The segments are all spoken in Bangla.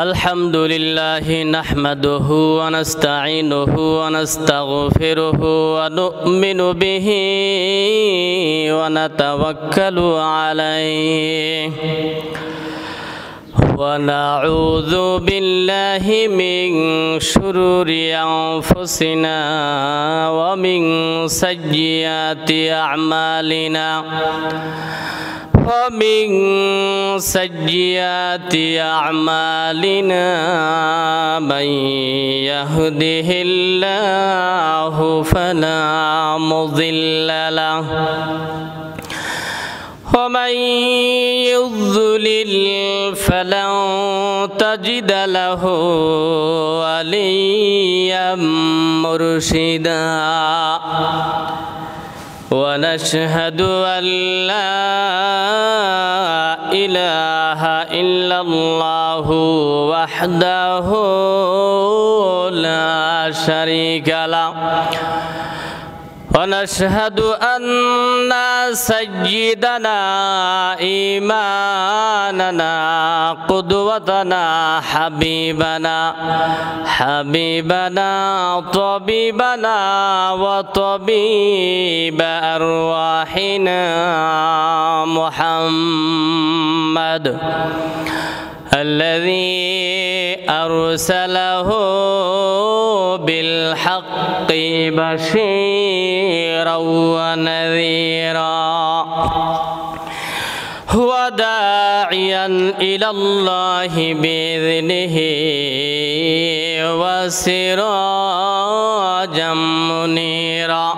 الحمد لله نحمده ونستعينه ونستغفره ونؤمن به ونتوكل عليه ونعوذ بالله من شرور أنفسنا ومن سيئات أعمالنا من يهده الله فلا مضل له ومن يضلل فلن تجد له وليا مرشدا ونشهد أن لا إله إلا الله وحده لا شريك له ونشهد أن سيدنا إمامنا قدوتنا حبيبنا طبيبنا وطبيب أرواحنا محمد الذي أرسله بالحق بشيرا ونذيرا وداعيا إلى الله بإذنه وسراجا منيرا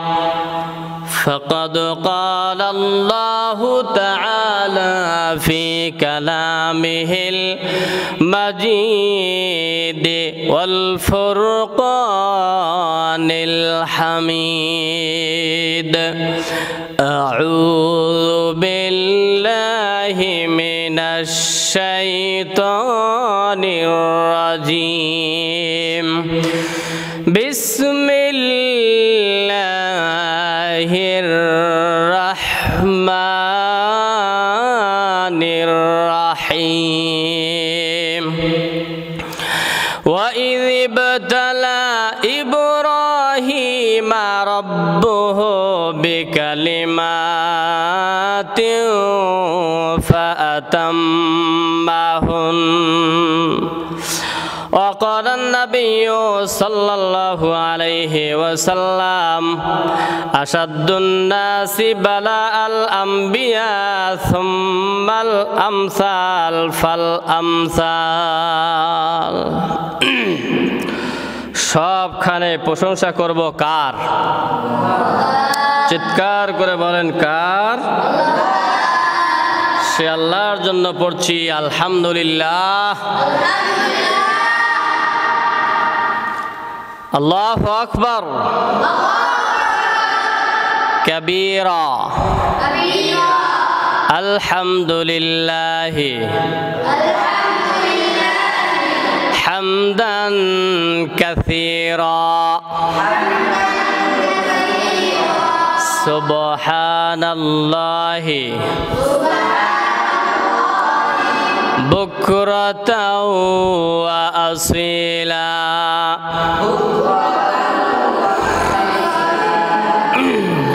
فقد قال الله تعالى في كلامه المجيد والفرقان الحميد أعوذ بالله من الشيطان الرجيم بسم الله الرحمن الرحيم وإذ ابتلى إبراهيم ربه بكلمات فأتمهن وقال النبي صلى الله عليه وسلم أشد الناس بلاء الأنبياء ثم الأمثال فالأمثال সবখানে প্রশংসা করব কার? চিৎকার করে বলেন কার? সে আল্লাহর জন্য পড়ছি আলহামদুলিল্লাহ। আল্লাহু আকবার কাবীরা আলহামদুলিল্লাহ হামদান কাসীরা সুবহানাল্লাহি বুকরাতাও ওয়া আসীলা।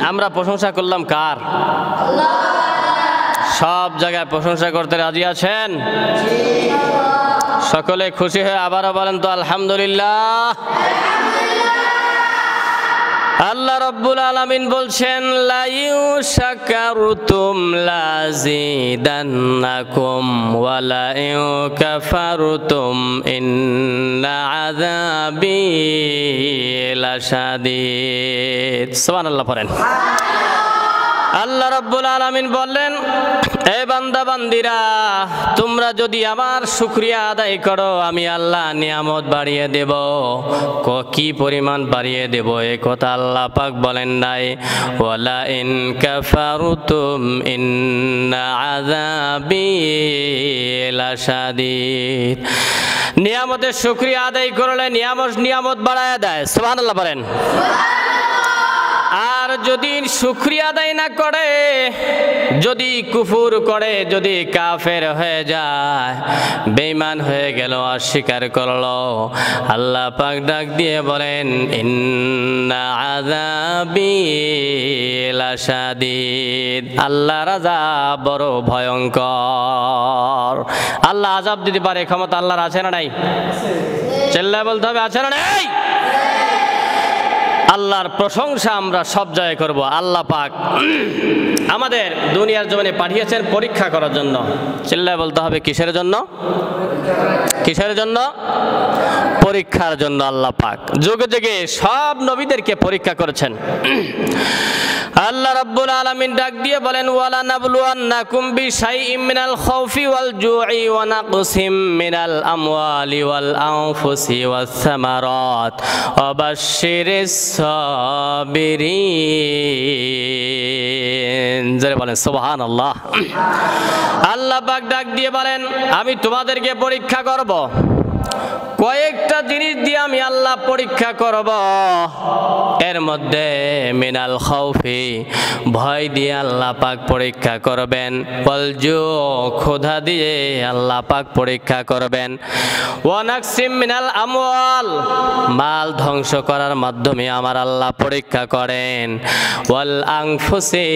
আমরা প্রশংসা করলাম কার? সব জায়গায় প্রশংসা করতে রাজি আছেন? সকলে খুশি হয়ে আবারও বলেন তো আলহামদুলিল্লাহ। আল্লাহ রাব্বুল আলামিন বলছেন লা ইন শাকারতুম লাযিদান্নাকুম ওয়া লা ইন কাফারতুম ইন্না আযাবি লাশাদীদ। সুবহানাল্লাহ পড়েন। আল্লাহ রাব্বুল আলামিন বললেন হে বান্দা বান্দিরা তোমরা যদি আমার শুকরিয়া আদায় করো আমি আল্লাহ নিয়ামত বাড়িয়ে দেব। কি পরিমাণ বাড়িয়ে দেব এ কথা আল্লাহ পাক বলেন নাই। ওয়ালা ইন কাফারতুম ইন্না আযাবি লাশাদীদ। নিয়ামতের শুকরিয়া আদায় করলে নিয়ামত বাড়ায় দেয়। সুবহানাল্লাহ বলেন। আর যদি শুকরিয়া আদায় না করে, যদি কুফর করে, যদি কাফের হয়ে যায়, বেঈমান হয়ে গেল, অস্বীকার করলো, আল্লাহ পাক ডাক দিয়ে বলেন ইন্না আযাবি লাশাদীদ, আল্লাহর আযাব বড় ভয়ঙ্কর। আল্লাহ আযাব দিতে পারে, ক্ষমতা আল্লাহর আছে না নাই? চিল্লায় বলতে হবে আছে না নাই? আল্লাহর প্রশংসা আমরা সব জায়গায় করব। আল্লাহ পাক আমাদের দুনিয়ার জমিনে পাঠিয়েছেন পরীক্ষা করার জন্য। চিল্লায় বলতে হবে কিসের জন্য? কিসের জন্য? পরীক্ষার জন্য। আল্লাহ পাক যুগে যুগে সব নবীদেরকে পরীক্ষা করেছেন। আল্লাহ রাব্বুল আলামিন ডাক দিয়ে বলেন ওয়ালা নাবলুয়ান্নাকুম বিশাইইম মিনাল খাউফি ওয়াল জুই ওয়া নাকসিম মিনাল আমওয়ালি ওয়াল আনফুসি ওয়াস সামারাত ওয়া বাশশিরিস সাবিরিন। জোরে বলেন সুবহানাল্লাহ। আল্লাহ পাক ডাক দিয়ে বলেন আমি তোমাদেরকে পরীক্ষা করব, কয়েকটা জিনিস দিয়ে আমি আল্লাহ পরীক্ষা করব। এর মধ্যে মিনাল খাউফি, ভয় দিয়ে আল্লাহ পাক পরীক্ষা করবেন। ওয়াল জু, ক্ষুধা দিয়ে আল্লাহ পাক পরীক্ষা করবেন। ওয়া নাকসিম মিনাল আমওয়াল, মাল ধ্বংস করার মাধ্যমে আমার আল্লাহ পরীক্ষা করেন। ওয়াল আনফুসি,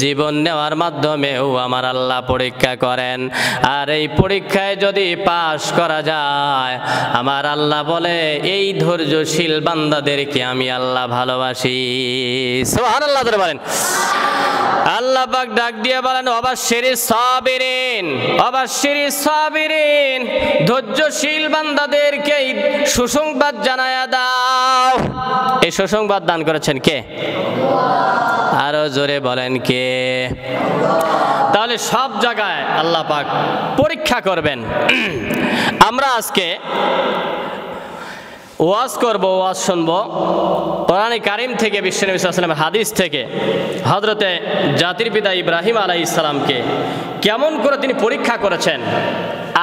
জীবন নেওয়ার মাধ্যমেও আমার আল্লাহ পরীক্ষা করেন। আর এই পরীক্ষায় যদি পাশ করা যায়, আমার আল্লাহ বলে এই ধৈর্যশীল বান্দাদেরকে আমি আল্লাহ ভালোবাসি। সুবহানাল্লাহ বলেন। আল্লাহ পাক ডাক দিয়ে বলেন অবাশশিরিস সাবিরিন, অবাশশিরিস সাবিরিন, ধৈর্যশীল বান্দাদেরকে সুসংবাদ জানায়া দাও। এই সুসংবাদ দান করেছেন কে? আরো জোরে বলেন কে? তাহলে সব জায়গায় আল্লাহ পাক পরীক্ষা করবেন। আমরা আজকে ওয়াজ করব, ওয়াজ শুনবো কোরআনে কারিম থেকে, বিশ্বনবী সাল্লাল্লাহু আলাইহি ওয়াসাল্লামের হাদিস থেকে। হযরতে জাতির পিতা ইব্রাহিম আলাইহিস সালামকে কেমন করে তিনি পরীক্ষা করেছেন,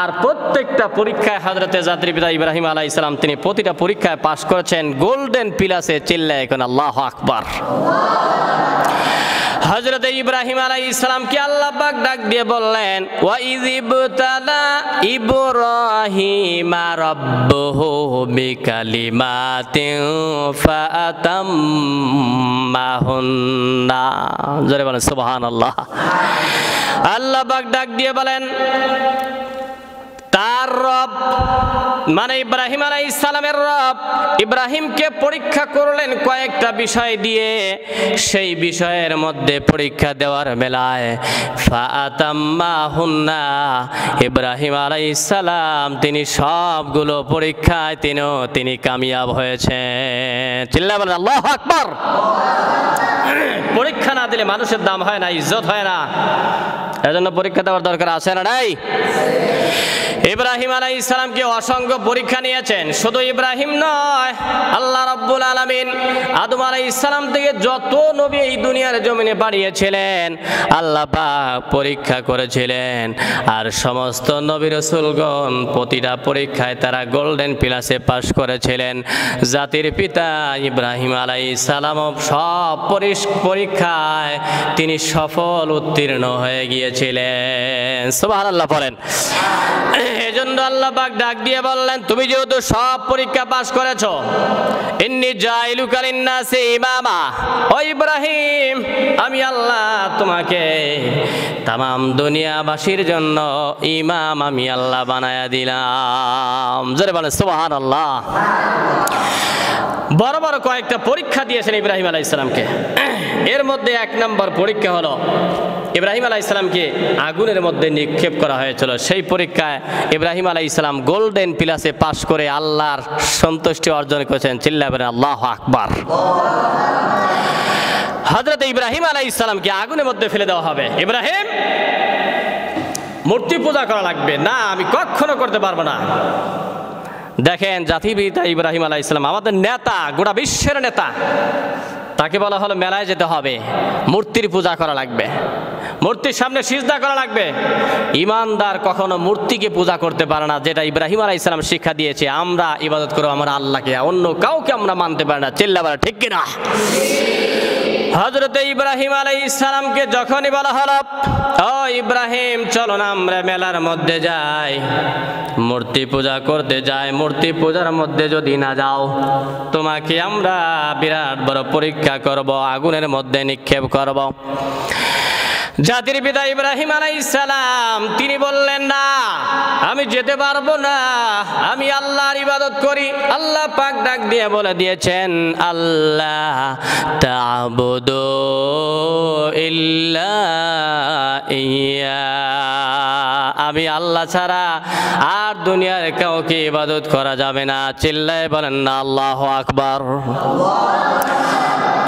আর প্রত্যেকটা পরীক্ষায় হযরতে জাতির পিতা ইব্রাহিম আলাইহিস সালাম তিনি প্রতিটা পরীক্ষায় পাশ করেছেন গোল্ডেন প্লাসে। চিল্লায় এখন আল্লাহু আকবার। হযরতে ইব্রাহিম আলাইহিস সালামকে আল্লাহ পাক ডাক দিয়ে বললেন ওয়া ইযিবতালা ইব্রাহিমা রাব্বুহু বিকালিমাতিন ফাআতাম্মাহুন্না। জোরে বলেন সুবহানাল্লাহ। আল্লাহ পাক ডাক দিয়ে বলেন তার রব মানে ইব্রাহিম আলাইহিস সালামের রব ইব্রাহিমকে পরীক্ষা করলেন কয়েকটা বিষয় দিয়ে। সেই বিষয়ের মধ্যে পরীক্ষা দেওয়ার বেলায় ফাআতাম্মাহুন্না, ইব্রাহিম আলাইহিস সালাম তিনি সবগুলো পরীক্ষায় তিনি কামিয়াব হয়েছেন। চিল্লায় বলেন আল্লাহু আকবার। পরীক্ষা না দিলে মানুষের দাম হয় না, ইজ্জত হয় না। এজন্য পরীক্ষা দেওয়ার দরকার আছে না নাই? ইব্রাহিম আলাইহিস সালামকে অসংখ্য পরীক্ষা নিয়েছেন। শুধু ইব্রাহিম নয়, আল্লাহ রাব্বুল আলামিন আদম আলাইহিস সালাম থেকে যত নবী এই দুনিয়ার জমিনে পাঠিয়েছিলেন আল্লাহ পাক পরীক্ষা করেছিলেন। আর সমস্ত নবী রাসূলগণ প্রতিটা পরীক্ষায় তারা গোল্ডেন প্লাসে পাশ করেছিলেন। জাতির পিতা ইব্রাহিম আলাইহিস সালাম সব পরীক্ষায় তিনি সফল উত্তীর্ণ হয়ে গিয়েছিলেন। সুবহানাল্লাহ বলেন। এজন্য আল্লাহ পাক ডাক দিয়ে বললেন তুমি যেহেতু সব পরীক্ষা পাশ করেছো, ইন্নী জাইলুকা লিন্নাসি ইমামা, ও ইব্রাহিম আমি আল্লাহ তোমাকে তামাম দুনিয়াবাসীর জন্য ইমাম আমি আল্লাহ বানায়া দিলাম। জোরে বলেন সুবহানাল্লাহ। বড় বড় কয়েকটা পরীক্ষা দিয়েছেন ইব্রাহিম আলাইহিস সালামকে। এর মধ্যে এক নম্বর পরীক্ষা হলো ইব্রাহিম আলাইহিস সালামকে আগুনের মধ্যে নিক্ষেপ করা হয়েছিল। সেই পরীক্ষায় ইব্রাহিম আলাইহিস সালাম গোল্ডেন প্লাসে পাশ করে আল্লাহর সন্তুষ্টি অর্জন করেছেন। চিল্লায় বলেন আল্লাহু আকবার। হযরত ইব্রাহিম আলাইহিস সালামকে আগুনের মধ্যে ফেলে দেওয়া হবে। ইব্রাহিম মূর্তি পূজা করা লাগবে না, আমি কখনো করতে পারবো না। দেখেন জাতির পিতা ইব্রাহিম আলাইহিস সালাম আমাদের নেতা, গোটা বিশ্বের নেতা, তাকে বলা হলো মেলায় যেতে হবে, মূর্তির পূজা করা লাগবে। মূর্তির সামনে সিজদা করা লাগবে। ইমানদার কখনো মূর্তিকে পূজা করতে পারে না, যেটা ইব্রাহিম আলাইহিস সালাম শিক্ষা দিয়েছে। আমরা ইবাদত করব আমরা আল্লাহকে, অন্য কাউকে আমরা মানতে পারি না। চিল্লা বলা ঠিক কিনা? হযরত ইব্রাহিম আলাইহিস সালামকে যখনই বলা হলো, ও ইব্রাহিম চলো না আমরা মেলার মধ্যে যাই, মূর্তি পূজা করতে যাই, মূর্তি পূজার মধ্যে যদি না যাও তোমাকে আমরা বিরাট বড় পরীক্ষা করব, আগুনের মধ্যে নিক্ষেপ করব। জাতির পিতা ইব্রাহিম আলাইহিস সালাম তিনি বললেন, না আমি যেতে পারবো না, আমি আল্লাহর ইবাদত করি। আল্লাহ পাক ডাক দিয়ে বলে দিয়েছেন, আল্লাহ তা'বুদু ইল্লা ইয়া, আমি আল্লাহ ছাড়া আর দুনিয়ার কাউকে ইবাদত করা যাবে না। চিল্লায় বলেন না আল্লাহু আকবার।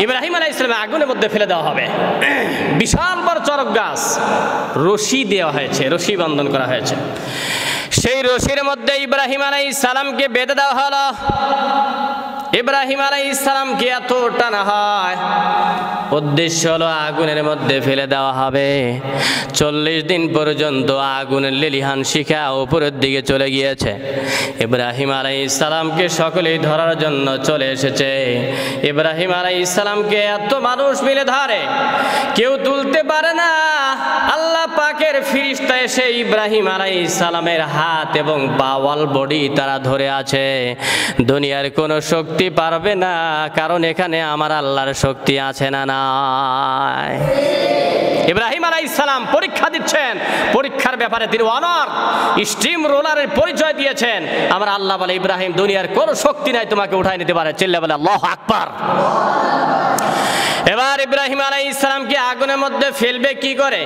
ইব্রাহিম আলাইহিস সালাম আগুনের মধ্যে ফেলে দেওয়া হবে। বিশাল বড় চরক গাছ, রশি দেওয়া হয়েছে, রশি বন্ধন করা হয়েছে। সেই রশির মধ্যে ইব্রাহিম আলাইহিস সালামকে বেঁধে দেওয়া হলো। ইব্রাহিম আলাইহিস সালামকে এত টানা হয়, উদ্দেশ্য হলো আগুনের মধ্যে ফেলে দেওয়া হবে। 40 দিন পর্যন্ত আগুনের লেলিহান শিখা উপরের দিকে চলে গিয়েছে। ইব্রাহিম আলাইহিস সালামকে সকলেই ধরার জন্য চলে এসেছে। ইব্রাহিম আলাইহিস সালামকে এত মানুষ মিলে ধরে, কেউ তুলতে পারে না। আল্লাহ পাকের ফেরেশতা এসে ইব্রাহিম আলাইহিস সালামের হাত এবং বাওয়াল বডি তারা ধরে আছে। দুনিয়ার কোনো শক্তি পারবে না, কারণ এখানে আমার আল্লাহর শক্তি আছে না নাই? ইব্রাহিম আলাইহিস সালাম পরীক্ষা দিচ্ছেন, পরীক্ষার ব্যাপারে তিনি অনর স্টিম রোলারের পরিচয় দিয়েছেন। আমার আল্লাহ বলে, ইব্রাহিম দুনিয়ার কোনো শক্তি নাই তোমাকে উঠায় নিতে পারে। চিল্লা বলে আল্লাহু আকবার। এবার ইব্রাহিম আলাইহিস সালামকে আগুনের মধ্যে ফেলবে কি করে?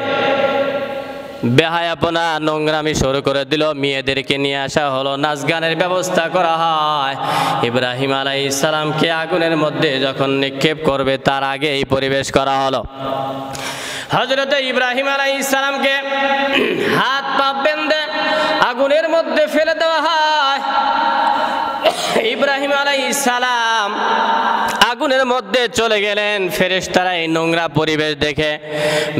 বেহায়াপনা নোংরামি শুরু করে দিল। মেয়েদেরকে নিয়ে আসা হলো, নাচ গানের ব্যবস্থা করা হয়। ইব্রাহিম আলাইহিস সালামকে আগুনের মধ্যে যখন নিক্ষেপ করবে তার আগে এই পরিবেশ করা হলো। হযরত ইব্রাহিম আলাইহিস সালামকে হাত পা বেঁধে আগুনের মধ্যে ফেলে দেওয়া হয়। ইব্রাহিম আলাইহিস সালাম আগুনের মধ্যে চলে গেলেন। ফেরেশতারা এই নোংরা পরিবেশ দেখে,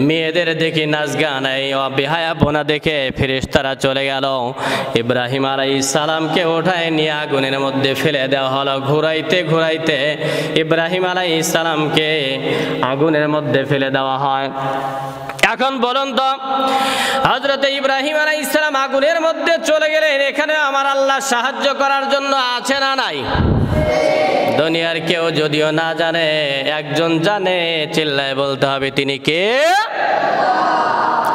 মেয়েদের দেখে নাচ গান, এই বেহায়াপনা দেখে ফেরেশতারা চলে গেল। ইব্রাহিম আলাইহিস সালামকে ওঠায় নিয়ে আগুনের মধ্যে ফেলে দেওয়া হলো। ঘুরাইতে ঘুরাইতে ইব্রাহিম আলাইহিস সালামকে আগুনের মধ্যে ফেলে দেওয়া হয়। এখন বলুন তো, হযরত ইব্রাহিম আলাইহিস সালাম আগুনের মধ্যে চলে গেলেন, এখানে আমার আল্লাহ সাহায্য করার জন্য আছে না নাই? দুনিয়ার কেউ যদিও না জানে, একজন জানে, চিল্লায় বলতে হবে তিনি কে?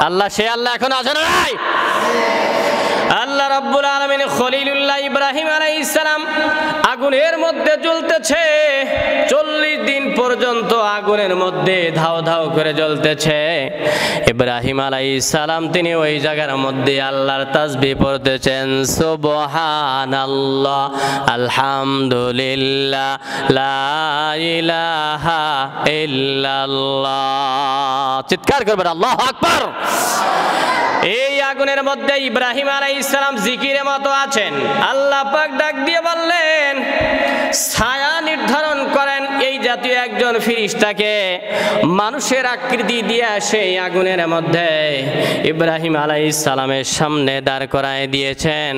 আল্লাহ। সে আল্লাহ এখন আছে না নাই? আল্লাহ রাব্বুল আলামিন খলিলুল্লাহ ইব্রাহিম আলাইহিস সালাম আগুনের মধ্যে জ্বলতেছে। 40 দিন পর্যন্ত আগুনের মধ্যে ধাও ধাও করে জ্বলতেছে। ইব্রাহিম আলাইহিস সালাম তিনি ওই জায়গার মধ্যে আল্লাহর তাসবিহ পড়তেছেন, সুবহানাল্লাহ, আলহামদুলিল্লাহ, লা ইলাহা ইল্লাল্লাহ। চিৎকার করবেন আল্লাহু আকবার। এই আগুনের মধ্যে ইব্রাহিম আলাইহিস সালাম জিকিরের মতো আছেন। আল্লাহ পাক ডাক দিয়ে বললেন, ছায়া নির্ধারণ করেন এই জাতীয় একজন ফেরেশতাকে, মানুষের আকৃতি দিয়ে সেই আগুনের মধ্যে ইব্রাহিম আলাইহিস সালামের সামনে দাঁড় করায় দিয়েছেন।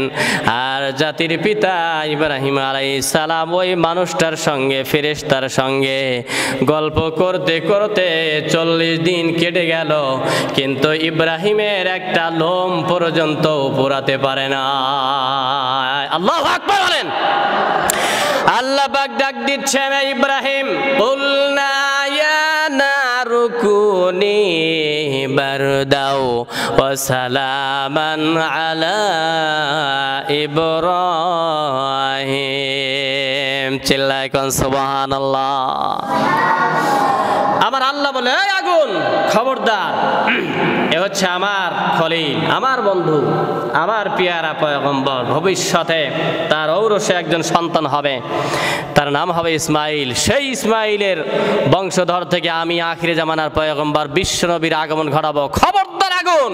আর জাতির পিতা ইব্রাহিম আলাইহিস সালাম ওই মানুষটার সঙ্গে, ফেরেশতার সঙ্গে গল্প করতে করতে 40 দিন কেটে গেল, কিন্তু ইব্রাহিমের একটা লোম পর্যন্ত পোড়াতে পারে না। আল্লাহু আকবার বলেন। আল্লাহ পাক ডাক দিচ্ছেন, ইব্রাহিম কুলনা ইয়া নারু কুনি বারদাও ওয়া সালামান আলা ইব্রাহিম। চিল্লায় কোন সুবহানাল্লাহ। আমার আল্লাহ বলে, এই আগুন খবরদার, এ হচ্ছে আমার খলিল, আমার বন্ধু, আমার পিয়ারা পয়গম্বর। ভবিষ্যতে তার ঔরসে একজন সন্তান হবে, তার নাম হবে ইসমাইল। সেই ইসমাইলের বংশধর থেকে আমি আখিরে জামানার পয়গম্বর বিশ্বনবীর আগমন ঘটাবো। খবরদার আগুন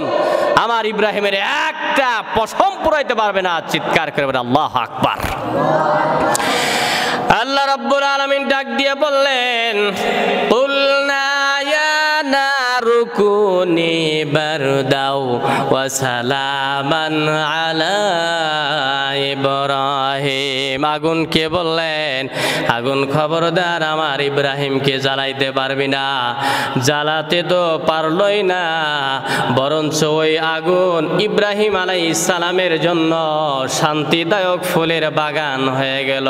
আমার ইব্রাহিমের একটা পশম পুরাইতে পারবে না। চিৎকার করে বলে আল্লাহু আকবার। আল্লাহ রাব্বুল আলামিন ডাক দিয়ে বললেন, কুলনা ইয়া নারু কুনি বারদাও ওয়া সালামান আলা ইব্রাহিম। আগুনকে বললেন, আগুন খবরদার আমার ইব্রাহিমকে জ্বালাইতে পারবি না। জ্বালাতে তো পারলই না, বরঞ্চ ওই আগুন ইব্রাহিম আলাইহিস সালামের জন্য শান্তিদায়ক ফুলের বাগান হয়ে গেল।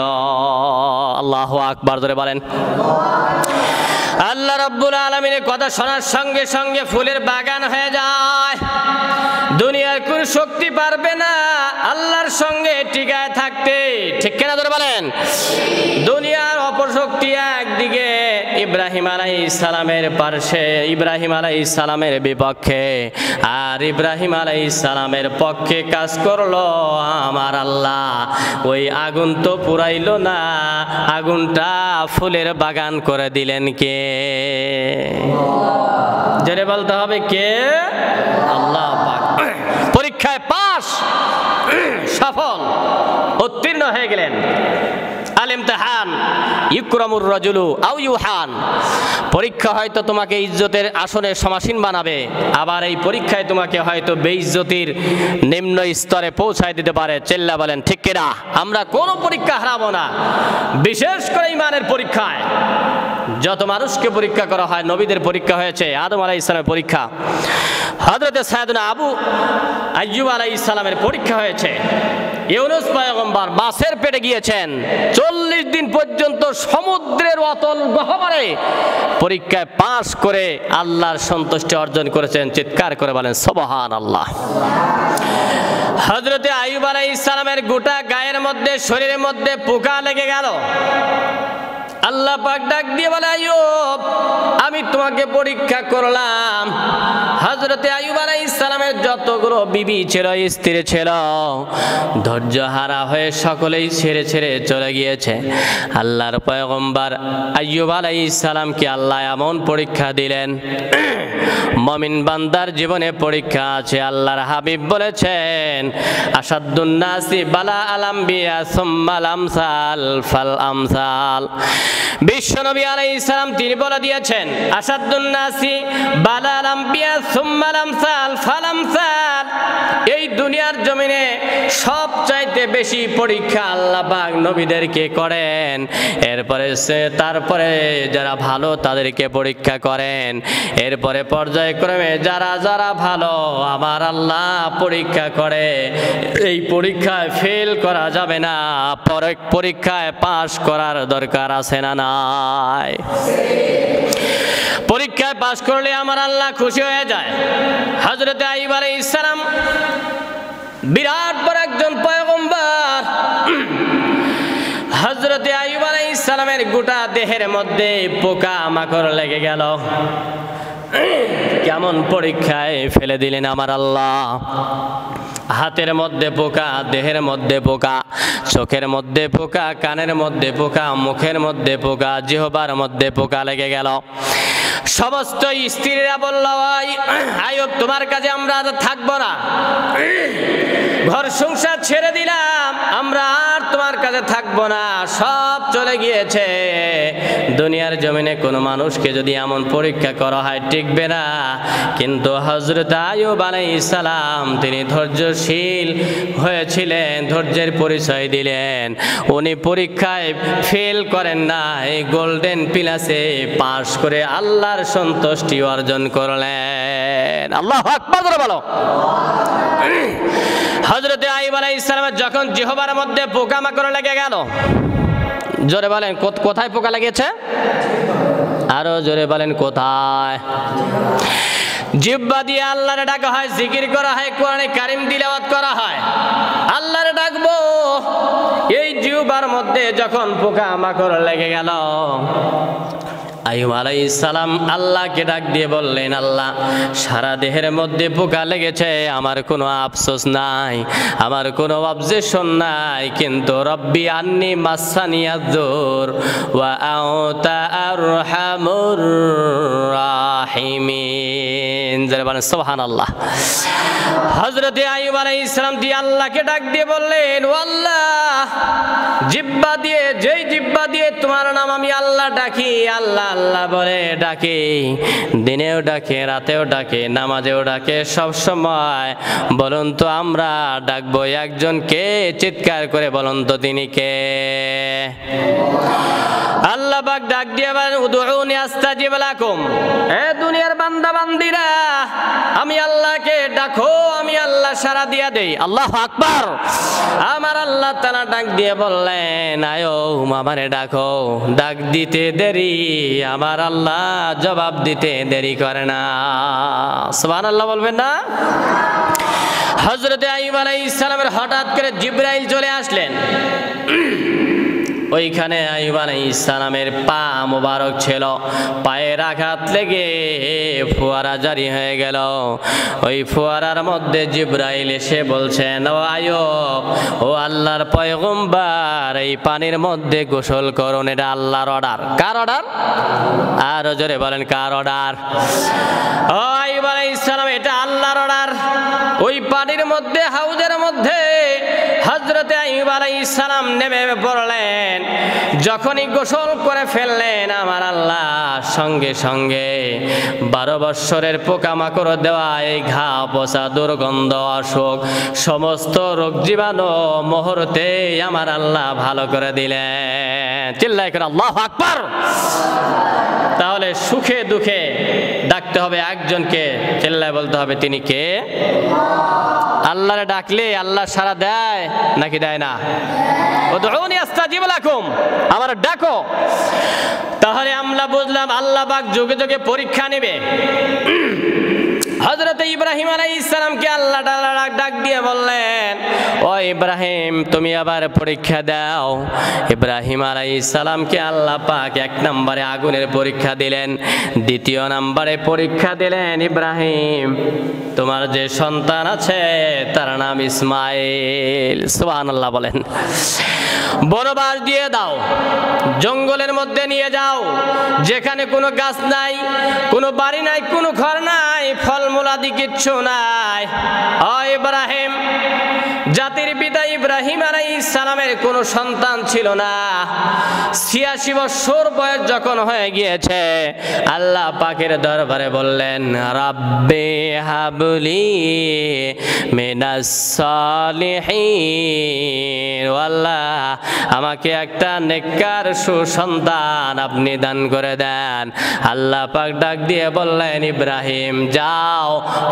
আল্লাহু আকবার, জোরে বলেন। আল্লাহ রাব্বুল আলামিনের কথা শোনার সঙ্গে সঙ্গে ফুলের বাগান হয়ে যায়। দুনিয়ার কোন শক্তি পারবে না আল্লাহর সঙ্গে টিকায় থাকতে, ঠিক কিনা ধরে বলেন। দুনিয়ার অপশক্তি একদিকে ইব্রাহিম আলাইহিস সালামের পাশে, ইব্রাহিম আলাইহিস সালামের বিপক্ষে, আর ইব্রাহিম আলাইহিস সালামের পক্ষে কাজ করলো আমার আল্লাহ। ওই আগুন তো পুরাইলো না, আগুনটা ফুলের বাগান করে দিলেন কে? জোরে বলতে হবে কে? আল্লাহ পাক। পরীক্ষায় পাস, সফল, উত্তীর্ণ হয়ে গেলেন। আল ইমতিহান ইকরামুর রাজুলু আও ইউহান। পরীক্ষা হয়তো তোমাকে ইজ্জতের আসনে সমাসীন বানাবে, আবার এই পরীক্ষায় তোমাকে হয়তো বেইজ্জতির নিম্ন স্তরে পৌঁছায় দিতে পারে। চিল্লা বলেন ঠিক কিনা? আমরা কোনো পরীক্ষা হারাবো না, বিশেষ করে ঈমানের পরীক্ষায়। যত মানুষকে পরীক্ষা করা হয়, নবীদের পরীক্ষা হয়েছে, আদম আলাইহিস সালামের পরীক্ষা, হযরত সাইয়েদনা আবু আইয়ুব আলাইহিস সালামের পরীক্ষা হয়েছে, ইউনুস পয়গম্বর মাছের পেটে গিয়েছেন, 40 দিন পর্যন্ত সমুদ্রের অতল গহ্বরে পরীক্ষায় পাস করে আল্লাহর সন্তুষ্টি অর্জন করেছেন। চিৎকার করে বলেন সুবহানাল্লাহ। হযরত আইয়ুব আলাইহিস সালামের গোটা গায়ের মধ্যে, শরীরের মধ্যে পোকা লেগে গেল। আল্লাহ পাক ডাক দিয়ে বলে, আইয়ুব আমি তোমাকে পরীক্ষা করলাম। হযরতে আইয়ুব আলাইহিস সালামের যতগুলো বিবি ছিল, স্ত্রী ছিল, ধৈর্য হারা হয়ে সকলেই ছেড়ে ছেড়ে চলে গিয়েছে। আল্লাহর পয়গম্বর আইয়ুব আলাইহিস সালামকে আল্লাহ এমন পরীক্ষা দিলেন, মুমিন বান্দার জীবনে পরীক্ষা আছে। আল্লাহর হাবিব বলেছেন, আসাদুন নাসি বালা আল আম্বিয়া সুম্মাল আমসাল ফাল আমসাল। বিশ্বনবী আলাইহিস সালাম তিনি বলে দিয়েছেন, আসাদুন নাসি বালা আল আম্বিয়া সুম্মাল আমসাল ফাল আমসাল। এই দুনিয়ার জমিনে সবচাইতে বেশি পরীক্ষা আল্লাহ পাক নবীদেরকে করেন, তারপরে যারা ভালো তাদেরকে পরীক্ষা করেন, এরপরে পর্যায়ক্রমে যারা যারা ভালো আমার আল্লাহ পরীক্ষা করে। এই পরীক্ষায় ফেল করা যাবে না, পরীক্ষায় পাস করার দরকার আছে না নাই? পরীক্ষায় পাস করলে আমার আল্লাহ খুশি হয়ে যায়। হযরত আইয়ুব আলাইহিস সালাম বিরাট বড় একজন পয়গম্বর। হযরত আইয়ুব আলাইহিস সালামের গোটা দেহের মধ্যে পোকা মাকড় লেগে গেল। কেমন পরীক্ষায় ফেলে দিলেন আমার আল্লাহ। হাতের মধ্যে পোকা, দেহের মধ্যে পোকা, চোখের মধ্যে পোকা, কানের মধ্যে পোকা, মুখের মধ্যে পোকা, জিহ্বার মধ্যে পোকা লেগে গেল। সমস্ত স্ত্রীরা বলল, আইয়ুব তোমার কাছে আমরা থাকবো না, ঘর সংসার ছেড়ে দিলাম, আমরা আর তোমার কাছে থাকবো না, সব চলে গিয়েছে। দুনিয়ার জমিনে কোনো মানুষকে যদি এমন পরীক্ষা করা হয় টিকবে না। কিন্তু হযরত আইয়ুব আলাইহিস সালাম তিনি ধৈর্যশীল হয়েছিলেন, ধৈর্যের পরিচয় দিলেন। উনি পরীক্ষায় ফেল করেন না, এই গোল্ডেন প্লাসে পাস করে আল্লাহর সন্তুষ্টি অর্জন করলেন। আল্লাহু আকবার বলো। হযরত আইয়ুব আলাইহিস সালামের যখন জিহ্বার মধ্যে পোকামাকড় লেগে গেল, জোরে বলেন কোথায় পোকা লেগেছে? আরো জোরে বলেন কোথায়? জিহ্বা দিয়ে আল্লাহরে ডাকা হয়, জিকির করা হয়, কোরআনে কারীম তিলাওয়াত করা হয়, আল্লাহরে ডাকবো। এই জিহ্বার মধ্যে যখন পোকামাকড় লেগে গেল, আইয়ুব আলাইহিস সালাম আল্লাহকে ডাক দিয়ে বললেন, আল্লাহ সারা দেহের মধ্যে পোকা লেগেছে, আমার কোনো আফসোস নাই, আমার কোনো অবজেকশন নাই, কিন্তু রব্বি আন্নি মাসানিয়াদ-দুর ওয়া আনতা আরহামুর রাহিমিন। যারা বলেন সুবহানাল্লাহ। হযরত আইয়ুব আলাইহিস সালাম দিয়ে আল্লাহকে ডাক দিয়ে বললেন, ও আল্লাহ জিহ্বা দিয়ে, যেই জিহ্বা দিয়ে তোমার নাম আমি আল্লাহ ডাকি, আল্লাহ আল্লাহ বলে ডাকি, দিনেও ডাকে, রাতেও ডাকে, নামাজেও ডাকে, সব সময়। বলুন তো আমরা ডাকবো একজনকে, চিৎকার করে বলুন তো তিনি কে? আল্লাহ পাক ডাক দিয়ে বলেন উদউনি আস্তাজিব লাকুম। এ দুনিয়ার বান্দা বান্দিরা, আমি আল্লাহকে ডাকো, আমি আল্লাহ সাড়া দিয়া দেই। আল্লাহু আকবার। আমার আল্লাহ তাআলা ডাক দিয়ে বললেন আয়ো আমারে ডাকো। ডাক দিতে দেরি, আমার আল্লাহ জবাব দিতে দেরি করে না। সুবহানাল্লাহ বলবেন না? হযরত আইয়ুব আলাইহিস সালামের হঠাৎ করে জিবরাইল চলে আসলেন। ওইখানে আইয়ুব আলাইহিস সালামের পা মোবারক ছিল, পায়ের আঘাত লেগে ফোয়ারা জারি হয়ে গেল। ওই ফোয়ারার মধ্যে জিবরাইল এসে বলছেন ও আইয়ুব, ও আল্লাহর পয়গম্বর, এই পানির মধ্যে গোসল করুন। এটা আল্লাহর অর্ডার। কার অর্ডার? আরো জোরে বলেন কার অর্ডার? ও আইয়ুব আলাইহিস সালাম, এটা আল্লাহর অর্ডার। ওই পানির মধ্যে, হাউজের মধ্যে হযরত আইয়ুব আলাইহিস সালাম নেমে পড়লেন। যখনই গোসল করে ফেললেন, আমার আল্লাহ সঙ্গে সঙ্গে 12 বৎসরের পোকামাকড় দেওয়া এই ঘা, পচা, দুর্গন্ধ, অসুখ, সমস্ত রোগ জীবাণু মুহূর্তে আমার আল্লাহ ভালো করে দিলেন। চিল্লায় করে আল্লাহু আকবার। তাহলে সুখে দুঃখে ডাকতে হবে একজনকে, চিল্লায় বলতে হবে তিনি কে? আল্লাহরে ডাকলে আল্লাহ সাড়া দেয় নাকি দেয় না? উদউনি আস্তাজিব লাকুম, আমার ডাকো। তাহলে আমরা বুঝলাম আল্লাহ পাক যুগে যুগে পরীক্ষা নেবে। হযরত ইব্রাহিম আলাইহিস সালামকে আল্লাহ তাআলা ডাক দিয়ে বললেন ও ইব্রাহিম, তুমি আবার পরীক্ষা দাও। ইব্রাহিম আলাইহিস সালামকে আল্লাহ পাক 1 নম্বরে আগুনের পরীক্ষা দিলেন, 2 নম্বরে পরীক্ষা দিলেন ইব্রাহিম, তোমার যে সন্তান আছে তার নাম ইসমাইল। সুবহানাল্লাহ বলেন। বনবাস দিয়ে দাও, জঙ্গলের মধ্যে নিয়ে যাও, যেখানে কোনো গাছ নাই, কোনো বাড়ি নাই, কোনো ঘর নাই, ফলমূলাদি কিচ্ছু নাই। ও ইব্রাহিম, জাতির পিতা ইব্রাহিম আলাইহিস সালামের কোনো সন্তান ছিল না। 86 বছর বয়স যখন হয়ে গিয়েছে, আল্লাহ পাকের দরবারে বললেন রাব্বি হাবলি মিনাস সালিহিন, আল্লাহ আমাকে একটা নেককার সুসন্তান আপনি দান করে দেন। আল্লাহ পাক ডাক দিয়ে বললেন ইব্রাহিম যাও,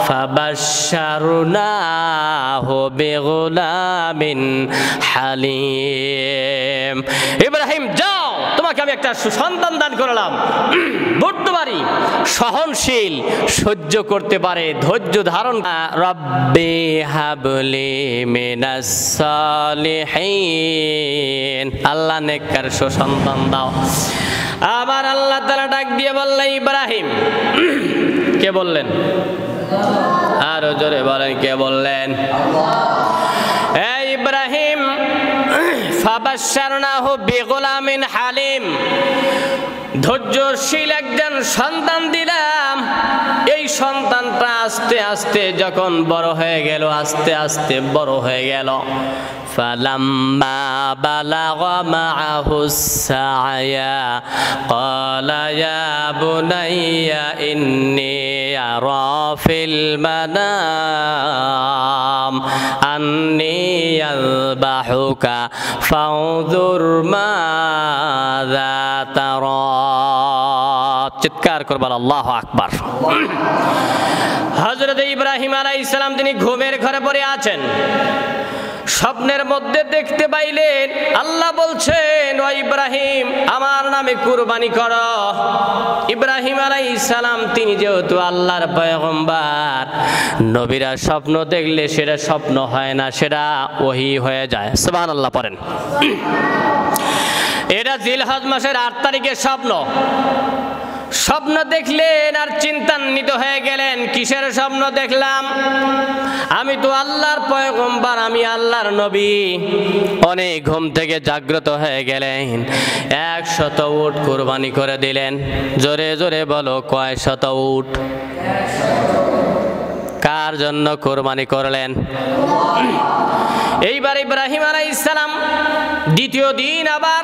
ফাবাশশারনাহু বিগুলামিন হালিম। ইব্রাহিম যাও, তোমাকে আমি একটা সুসন্তান দান করলাম, বুদ্ধবাড়ি, সহনশীল, সহ্য করতে পারে, ধৈর্য ধারণ। রব্বি হাবলি মিনাস সালিহিন, আল্লাহ নেককার সুসন্তান দাও। আবার আল্লাহ তাআলা ডাক দিয়ে বললেন ইব্রাহিম, কে বললেন? আরো জোরে বলেন কে বললেন? এই ইব্রাহিম, ফাবাশশারনাহু বিগুলামিন হালিম, ধৈর্যশীল একজন সন্তান দিলাম। এই সন্তানটা আস্তে আস্তে যখন বড় হয়ে গেল, আস্তে আস্তে বড় হয়ে গেল, ফালাম্মা বালাগা মাআহুস সা'য়া ক্বালা ইয়া বুনাইয়া ইন্নী আরা ফিল মানাম আন্নী আযবাহুকা ফানজুর মাযা তারা। চিৎকার করবেন আল্লাহু আকবার। হযরত ইব্রাহিম আলাইহিস সালাম তিনি ঘুমের ঘরে পড়ে আছেন, স্বপ্নের মধ্যে দেখতে পাইলেন আল্লাহ বলছেন ও ইব্রাহিম আমার নামে কুরবানি করো। ইব্রাহিম আলাইহিস সালাম তিনি যেহেতু আল্লাহর পয়গম্বর, নবীরা স্বপ্ন দেখলে সেটা স্বপ্ন হয় না, সেটা ওহী হয়ে যায়। সুবহানাল্লাহ পড়েন। এটা জিলহজ মাসের 8 তারিখের স্বপ্ন। স্বপ্ন দেখলেন আর চিন্তান্বিত হয়ে গেলেন, কিসের স্বপ্ন দেখলাম? আমি তো আল্লাহর পয়গম্বর, আমি আল্লাহর নবী। অনেক ঘুম থেকে জাগ্রত হয়ে গেলেন, 100 উট কুরবানি করে দিলেন। জোরে জোরে বলো কয় শত উট? কার জন্য কুরবানি করলেন? এইবার ইব্রাহিম আলাইহিস সালাম দ্বিতীয় দিন আবার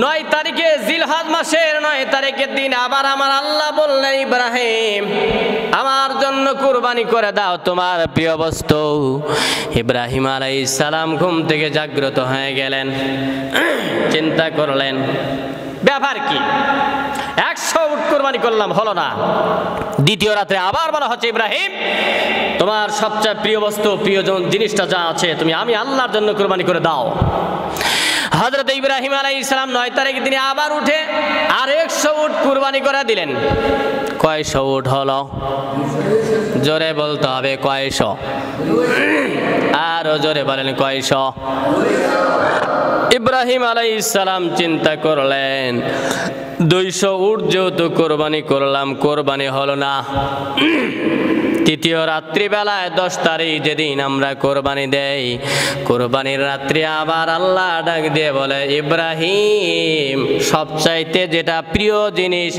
9 তারিখে জিলহজ মাসের 9 তারিখের দিন আবার আমার আল্লাহ বললেন, ইব্রাহিম আমার জন্য কুরবানি করে দাও তোমার প্রিয় বস্তু। ইব্রাহিম আলাইহিস সালাম ঘুম থেকে জাগ্রত হয়ে গেলেন, চিন্তা করলেন ব্যাপার কি, 100 উট কুরবানি করলাম হলো না। দ্বিতীয় রাতে আবার বলা হচ্ছে, ইব্রাহিম তোমার সবচেয়ে প্রিয় বস্তু, প্রিয় জিনিসটা যা আছে তুমি আমি আল্লাহর জন্য কুরবানি করে দাও। হযরত ইব্রাহিম আলাইহিস সালাম 9 তারিখ দিনে আবার উঠে আর 100 উট কুরবানি করে দিলেন। কয়শো উট হলো? জোরে বলতে হবে কয়শো? আরো জোরে বলেন কয়শো? ইব্রাহিম আলাইহিস সালাম চিন্তা করলেন 200 উট যেহেতু কোরবানি করলাম, কোরবানি হলো না। তৃতীয় রাত্রিবেলায় 10 তারিখ যেদিন আমরা কোরবানি দেই, কোরবানির রাত্রি আবার আল্লাহ ডাক দিয়ে বলে, ইব্রাহিম সবচাইতে যেটা প্রিয় জিনিস,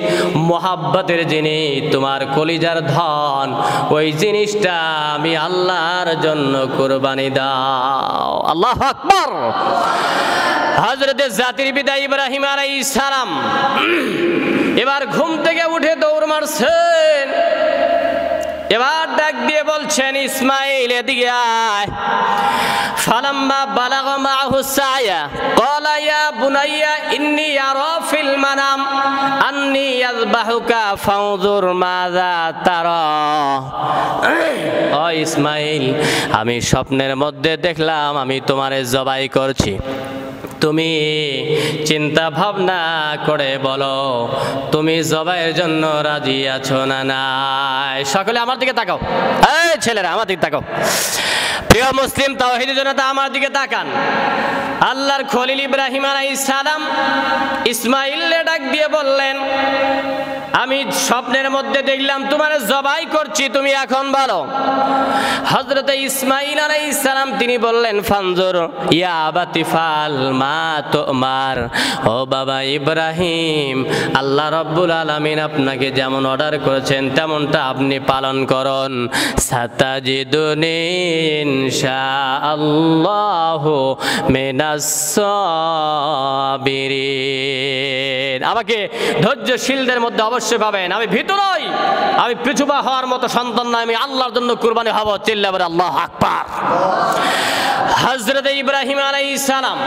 মোহাব্বতের জিনিস, তোমার কলিজার ধন, ওই জিনিসটা আমি আল্লাহর জন্য কোরবানি দাও। আল্লাহু আকবার। হযরতে জাতির পিতা ইব্রাহিম আলাইহিস সালাম এবার ঘুম থেকে উঠে দৌড় মারছেন, এবার ডাক দিয়ে বলছেন, ইসমাইল এদিকে আয়। ফালাম্মা বালাগা মাআহু সায়া ক্বালা ইয়া বুনাইয়া ইন্নী আরা ফিল মানাম আন্নী আযবাহুকা ফানজুর মাযা তারা। ও ইসমাইল, আমি স্বপ্নের মধ্যে দেখলাম আমি তোমারে জবাই করছি, তুমি চিন্তা ভাবনা করে বলো তুমি জবাইয়ের জন্য রাজি আছো না নাই? সকলে আমার দিকে তাকাও, এই ছেলেরা আমার দিকে তাকাও। প্রিয় মুসলিম তাওহীদি জনতা আমার দিকে তাকান। আল্লাহর খলিল ইব্রাহিম আলাইহিস সালাম ইসমাইলকে ডাক দিয়ে বললেন, আমি স্বপ্নের মধ্যে দেখলাম তোমার জবাই করছি, তুমি এখন বলো। হযরত ইসমাইল আলাইহিস সালাম তিনি বললেন, ফানজুর ইয়া আবাতি ফাল মা তুমার। ও বাবা ইব্রাহিম, আল্লাহ রাব্বুল আলামিন আপনাকে যেমন অর্ডার করেছেন তেমনটা আপনি পালন করুন। সাতাজিদুনি ইনশাআল্লাহু মিনাস সাবিরিন। আমাকে ধৈর্যশীলদের মধ্যে অবশ্যই পাবেন। আমি ভীতু নই, আমি পিছুপা হওয়ার মতো সন্তান নয়, আমি আল্লাহর জন্য কুরবানি হব। চিল্লা বলে আল্লাহু আকবার। হযরত ইব্রাহিম আলাইহিস সালাম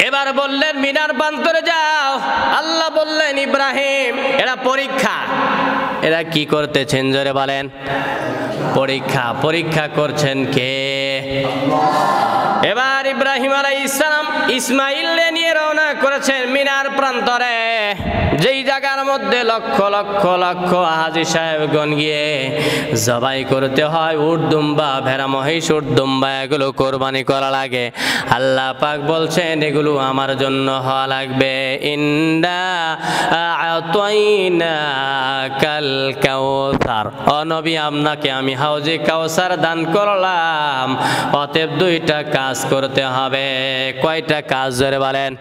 এবার বললেন, মিনার প্রান্তরে যাও। আল্লাহ বললেন, ইব্রাহিম এরা পরীক্ষা। এরা কি করতেছেন জোরে বলেন? পরীক্ষা। পরীক্ষা করছেন কে? এবার ইব্রাহিম আলাইহিস সালাম ইসমাইলকে নিয়ে রওনা করেছেন মিনার প্রান্তরে, যেই জায়গার মধ্যে লক্ষ লক্ষ লক্ষ হাজী সাহেবগণ গিয়ে জবাই করতে হয়। উট দুম্বা, ভেড়া, মহিষ, উট দুম্বা এগুলো কোরবানি করা লাগে। আল্লাহ পাক বলছেন এগুলো আমার জন্য হওয়া লাগবে। ইন্না আতাইনাকাল কাউসার। ও নবী, আপনাকে আমি হাউজে কাউসার দান করলাম, অতএব 2টা কাজ করতে হবে। কয়টা কাজ জোরে বলেন?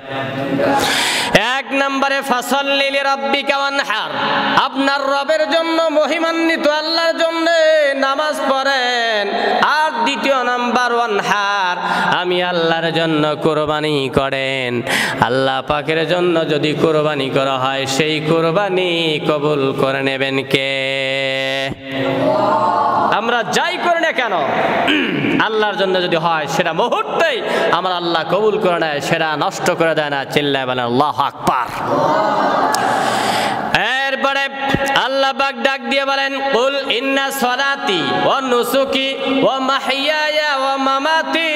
1 নম্বরে ফাসাল্লি লিরাব্বিকা ওয়ানহার, আপনার রবের জন্য মহিমান্বিত আল্লাহর জন্য নামাজ পড়েন। আর 2 নাম্বার ওয়ানহার, আমি আল্লাহর জন্য কুরবানি করেন। আল্লাহ পাকের জন্য যদি কুরবানি করা হয় সেই কুরবানি কবুল করে নেবেন কে? আমরা যাই করি না কেন আল্লাহর জন্য যদি হয় সেটা মুহূর্তেই আমার আল্লাহ কবুল করে নেয়, সেটা নষ্ট করে দেয় না। চিল্লায় বলেন আল্লাহু আকবার। এরপরে আল্লাহ পাক ডাক দিয়ে বলেন, কুল ইন্না সলাতি ওয়া নুসুকি ওয়া মাহইয়ায়া ওয়া মামাতি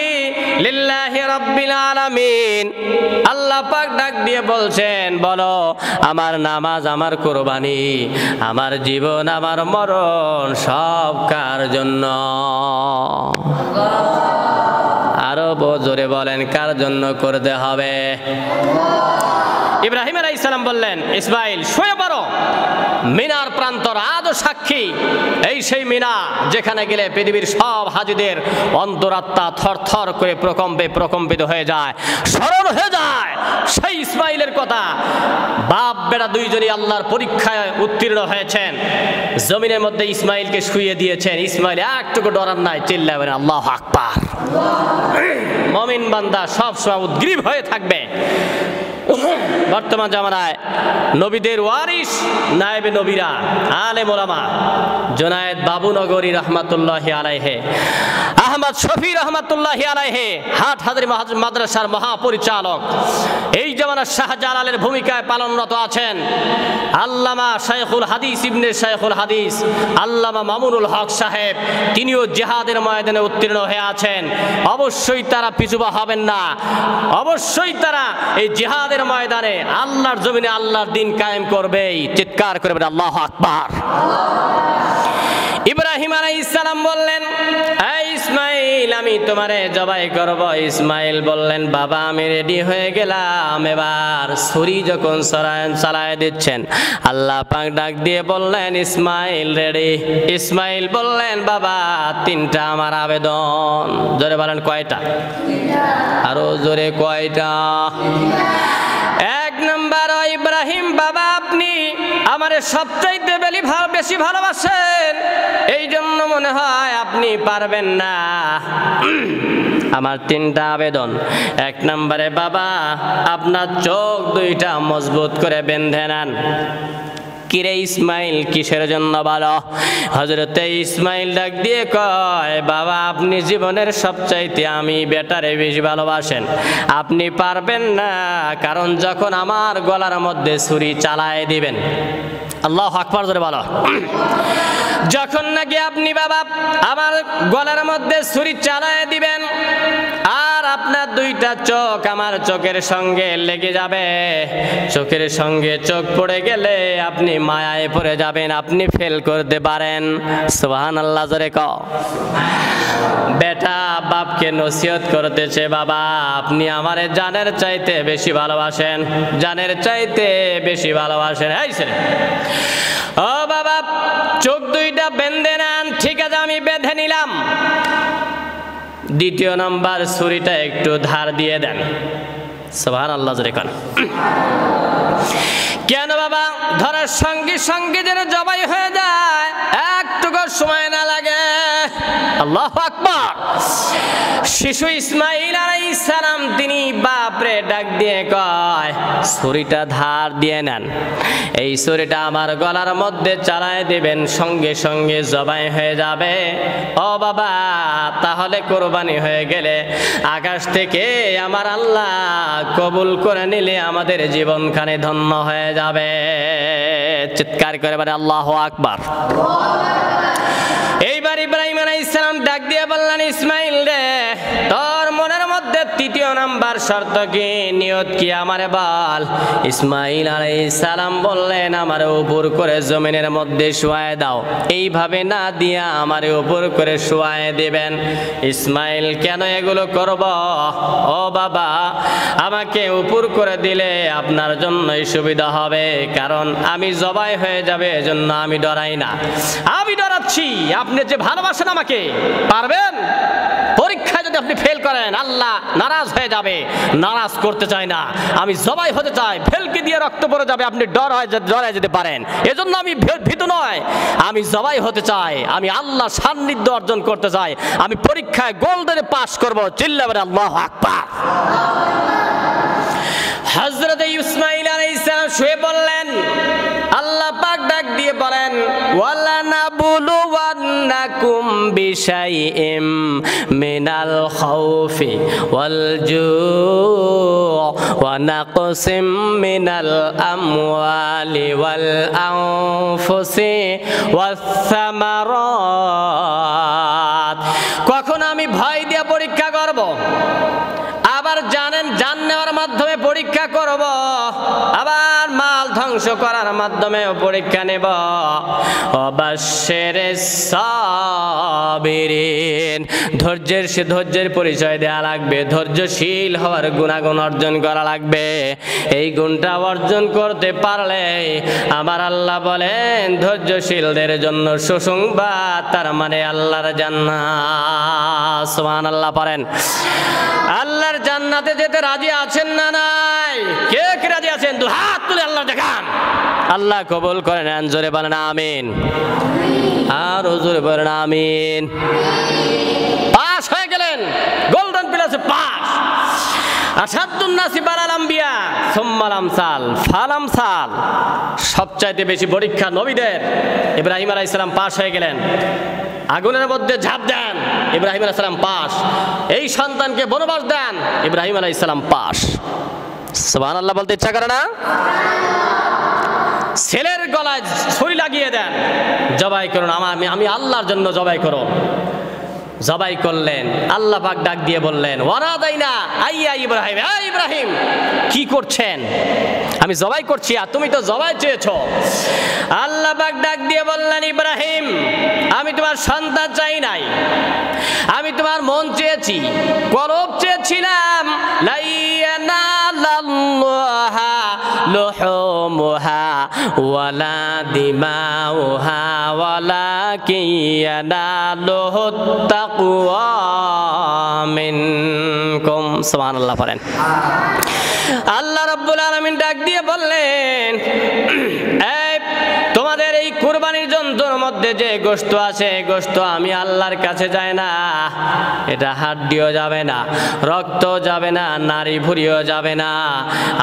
লিল্লাহি রাব্বিল আলামিন। আল্লাহ পাক ডাক দিয়ে বলছেন, বলো আমার নামাজ, আমার কুরবানি, আমার জীবন, আমার মরণ সব কার জন্য? আরো জোরে বলেন, কার জন্য করতে হবে? ইব্রাহিম আলাইহিস সালাম বললেন, ইসমাইল শুয়ে পড়ো। মিনার প্রান্তর আজও সাক্ষী, এই সেই মিনা যেখানে গেলে পৃথিবীর সব হাজীদের অন্তরাত্মা থরথর করে প্রকম্পিত হয়ে যায়, স্মরণ হয়ে যায় সেই ইসমাইলের কথা। বাপ বেটা দুইজনই আল্লাহর পরীক্ষায় উত্তীর্ণ হয়েছেন। জমিনের মধ্যে ইসমাইলকে শুইয়ে দিয়েছেন। ইসমাইল একটুকু ডরার নাই। চিল্লাবেন আল্লাহু আকবার। মুমিন বান্দা সব সময় উদ্গ্রীব হয়ে থাকবে। বর্তমান জামানায় নবীদের ওয়ারিস নায়েবে নবীরা আলেম ওলামা জুনায়েদ বাবুনগরী রহমাতুল্লাহি আলাইহি, আহমদ শফি রহমাতুল্লাহি আলাইহি হাটহাজারী মাদ্রাসার মহাপরিচালক, এই জামানার শাহজালালের ভূমিকায় পালনরত আছেন আল্লামা শাইখুল হাদিস ইবনে শাইখুল হাদিস আল্লামা মামুনুল হক সাহেব। তিনিও জিহাদের ময়দানে উত্তীর্ণ হয়ে আছেন। অবশ্যই তারা পিছুপা হবেন না, অবশ্যই তারা এই জিহাদের ময়দানে আল্লাহর জমিনে আল্লাহর দ্বীন কায়েম করবেই। চিৎকার করে বলেন আল্লাহু আকবার। ইব্রাহিম আলাইহিস সালাম বললেন, এই ইসমাইল আমি তোমারে জবাই করব। ইসমাইল বললেন, বাবা আমি রেডি হয়ে গেলাম। এবার ছুরি যখন চালায় দিচ্ছেন, আল্লাহ পাক ডাক দিয়ে বললেন, ইসমাইল রেডি? ইসমাইল বললেন, বাবা তিনটা আমার আবেদন। জোরে বলেন কয়টা? আরো জোরে কয়টা? এক নম্বর, ইব্রাহিম বাবা আপনি আমারে সবচাইতে বেশি ভালোবাসেন, এই জন্য মনে হয় আপনি পারবেন না। আমার তিনটা আবেদন। এক নম্বরে, বাবা আপনার চোখ দুইটা মজবুত করে বেঁধে নেন। কিরে ইসমাইল কিসের জন্য বলো? হযরতে ইসমাইল ডাক দিয়ে কয়, বাবা আপনি জীবনের সবচাইতে আমি বেটারে বেশি ভালোবাসেন, আপনি পারবেন না, কারণ যখন আমার গলার মধ্যে ছুরি চালায় দিবেন, আল্লাহু আকবার জোরে বলো, যখন নাকি আপনি বাবা আমার গলার মধ্যে ছুরি চালায় দিবেন আর আপনার দুইটা চোখ আমার চোখের সঙ্গে লেগে যাবে, চোখের সঙ্গে চোখ পড়ে গেলে আপনি মায়ায় পড়ে যাবেন, আপনি ফেল করতে পারেন। সুবহানাল্লাহ জোরে কও। বেটা বাপকে নসিহত করতেছে, বাবা আপনি আমারে জানের চাইতে বেশি ভালোবাসেন, জানের চাইতে বেশি ভালোবাসেন। এই ছেলে, ও বাবা চোখ দুইটা বেঁধে নেন। ঠিক আছে আমি বেঁধে নিলাম। দ্বিতীয় নাম্বার, ছুরিটা একটু ধার দিয়ে দেন। সুবহানাল্লাহ জোরে কোন। কেন বাবা? ধরার সঙ্গে সঙ্গে যেন জবাই হয়ে যায়, একটুকু সময় না লাগে। আল্লাহু আকবার। শিশু ইসমাইল আলাইহিস সালাম তিনি বাপরে ডাক দিয়ে কয়, ছুরিটা ধার দিয়ে নেন, এই ছুরিটা আমার গলার মধ্যে চালায় দিবেন, সঙ্গে সঙ্গে জবাই হয়ে যাবে। ও বাবা তাহলে কোরবানি হয়ে গেলে আকাশ থেকে আমার আল্লাহ কবুল করে নিলে আমাদের জীবনখানে ধন্য হয়ে যাবে। চিৎকার করে বলে আল্লাহু আকবার। এইবার ইব্রাহিম আলাইহিস সালাম ডাক দিয়ে বললেন, ইসমাইল রে তোর মনের মধ্যে তৃতীয় নাম্বার শর্ত কি, নিয়ত কি আমারে বল। ইসমাইল আলাইহিস সালাম বললেন, আমারে উপর করে জমিনের মধ্যে শোয়ায় দাও। এইভাবে না দিয়া আমারে উপর করে শোয়ায় দিবেন। ইসমাইল কেন এগুলো করব? ও বাবা আমাকে উপর করে দিলে আপনার জন্যই সুবিধা হবে, কারণ আমি জবাই হয়ে যাবে, এজন্য আমি ডরাই না। আমি ডরাচ্ছি আপনি যে ভালোবাসেন আমাকে, পারবেন? পরীক্ষায় যদি আপনি ফেল করেন আল্লাহ নারাজ হয়ে যাবে, নারাজ করতে চাই না। আমি জবাই হতে চাই, ফেলকে দিয়ে রক্ত পড়ে যাবে, আপনি ডরায় যেতে পারেন, এজন্য আমি ভীতু নয়, আমি জবাই হতে চাই, আমি আল্লাহ সান্নিধ্য অর্জন করতে চাই, আমি পরীক্ষায় গোল্ডেনে পাস করব। চিল্লা বলে আল্লাহু আকবার। হযরত ইসমাইল আলাইহিস সালাম শুয়ে বললেন, আল্লাহ পাক ডাক দিয়ে বলেন, ওয়ালা নাবলুওয়ান্নাকুম বিশাইইম মিনাল খাউফি ওয়াল জুউ ওয়া নাকসিম মিনাল আমওয়ালি ওয়াল আনফুসি ওয়াস সামারাত। কখন আমি ভয় দিয়ে পরীক্ষা করব, আবার জান নেওয়ার মাধ্যমে পরীক্ষা করব, আবার মাল ধ্বংস করার মাধ্যমে পরীক্ষা নেব। অবাশশিরিস সাবিরিন, ধৈর্যের পরিচয় দেওয়া লাগবে, ধৈর্যশীল হওয়ার গুণাগুণ অর্জন করা লাগবে। এই গুণটা অর্জন করতে পারলে আমার আল্লাহ বলেন ধৈর্যশীলদের জন্য সুসংবাদ, তার মানে আল্লাহর জান্নাত। সুবহানাল্লাহ পড়েন। আল্লাহর জান্নাতে যেতে রাজি আছেন না নাই? কে কে রাজি আছেন? দু হাত তুলে আল্লাহ দেখান। আল্লাহ কবুল করে নেন। জোরে বলেন আমিন। আর জোরে বলেন আমিন। পাস হয়ে গেলেন, গোল্ডেন প্লাসে পাস। আসাদুন নাসি বালাল আম্বিয়া সুম্মাল আমসাল ফাল আমসাল, সবচাইতে বেশি পরীক্ষা নবীদের। ইব্রাহিম আলাইহিস সালাম পাশ হয়ে গেলেন, আগুনের মধ্যে ঝাঁপ দেন, ইব্রাহিম আলাইহিস সালাম পাশ। এই সন্তানকে বনবাস দেন, ইব্রাহিম আলাইহিস সালাম পাশ। সুবহানাল্লাহ বলতে ইচ্ছা করে না? ছেলের গলায় ছুরি লাগিয়ে দেন, জবাই করুন, আমি আল্লাহর জন্য জবাই করো। জবাই করলেন, আল্লাহ পাক ডাক দিয়ে বললেন ওয়ানাদাইনা আইয়া ইব্রাহিম, এই ইব্রাহিম কি করছেন? আমি জবাই করছি আর তুমি তো জবাই চেয়েছো। আল্লাহ পাক ডাক দিয়ে বললেন ইব্রাহিম, আমি তোমার সন্তান চাই নাই, আমি তোমার মন চেয়েছি, কলব চেয়েছিলাম। লাইয়ানাল্লাহা লুহুমুহা ওয়ালা দিমাউহা ওয়ালাকিন ইয়ানালুহুত তাকওয়া মিনকুম। সুবহানাল্লাহ পড়েন। আল্লাহ রাব্বুল আলামিন ডাক দিয়ে বললেন, এই তোমাদের এই কুরবানির জন্তুর মধ্যে যে গোশত আছে, গোশত আমি আল্লাহর কাছে যায় না, এটা হাড্ডিও যাবে না, রক্ত যাবে না, নারী ভুঁড়িও যাবে না।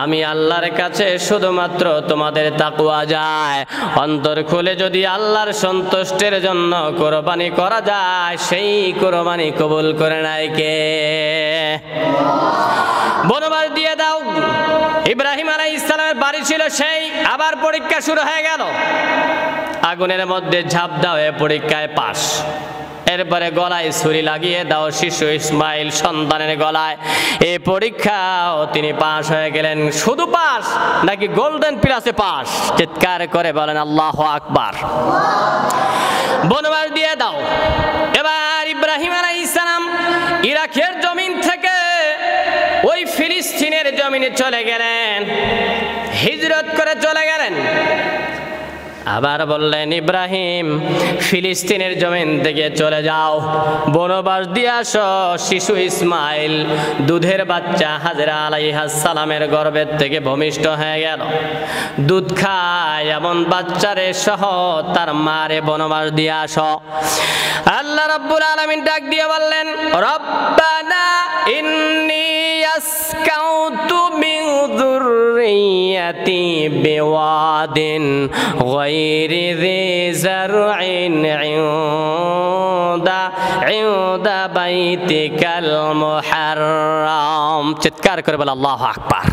আমি আল্লাহর কাছে শুধুমাত্র তোমাদের তাকওয়া যায়। অন্তর খুলে যদি আল্লাহর সন্তুষ্টির জন্য কুরবানি করা যায়, সেই কুরবানি কবুল করে নাই কে? বনবাস দিয়ে দাও। ইব্রাহিম আলাইহিস সালামের বাড়ি ছিল সেই, আবার পরীক্ষা শুরু হয়ে গেল। আগুনের মধ্যে ঝাঁপ দাও, এ পরীক্ষায় পাস। এরপরে গলায় ছুরি লাগিয়ে দাও শিশু ইসমাইল সন্তানের গলায়, এই পরীক্ষাও তিনি পাস হয়ে গেলেন। শুধু পাস নাকি গোল্ডেন প্লাসে পাস? চিৎকার করে বলেন আল্লাহু আকবার। বনবাস দিয়ে দাও। এবার ইব্রাহিম আলাইহিস সালাম ইরাকের জমিন থেকে ওই ফিলিস্তিনের জমিনে চলে গেলেন, হিজরত করে চলে গেলেন। আবার বললেন ইব্রাহিম, ফিলিস্তিনের জমিন থেকে চলে যাও, বনবাস দিয়ে আসো। শিশু ইসমাইল দুধের বাচ্চা হাজরা আলাইহিস সালামের গর্ভের থেকে ভূমিষ্ঠ হয়ে গেল। দুধ খায় এমন বাচ্চারে সহ তার মারে বনবাস দিয়ে আসো। আল্লাহ রাব্বুল আলামিন ডাক দিয়ে বললেন, রব্বানা ইন্নী আসকাউতু মিন যুররিয়াতি বিওয়াদিন গায়রি যি যারইন ইনদা বাইতিকাল মুহাররম। চিৎকার করে বল আল্লাহু আকবার।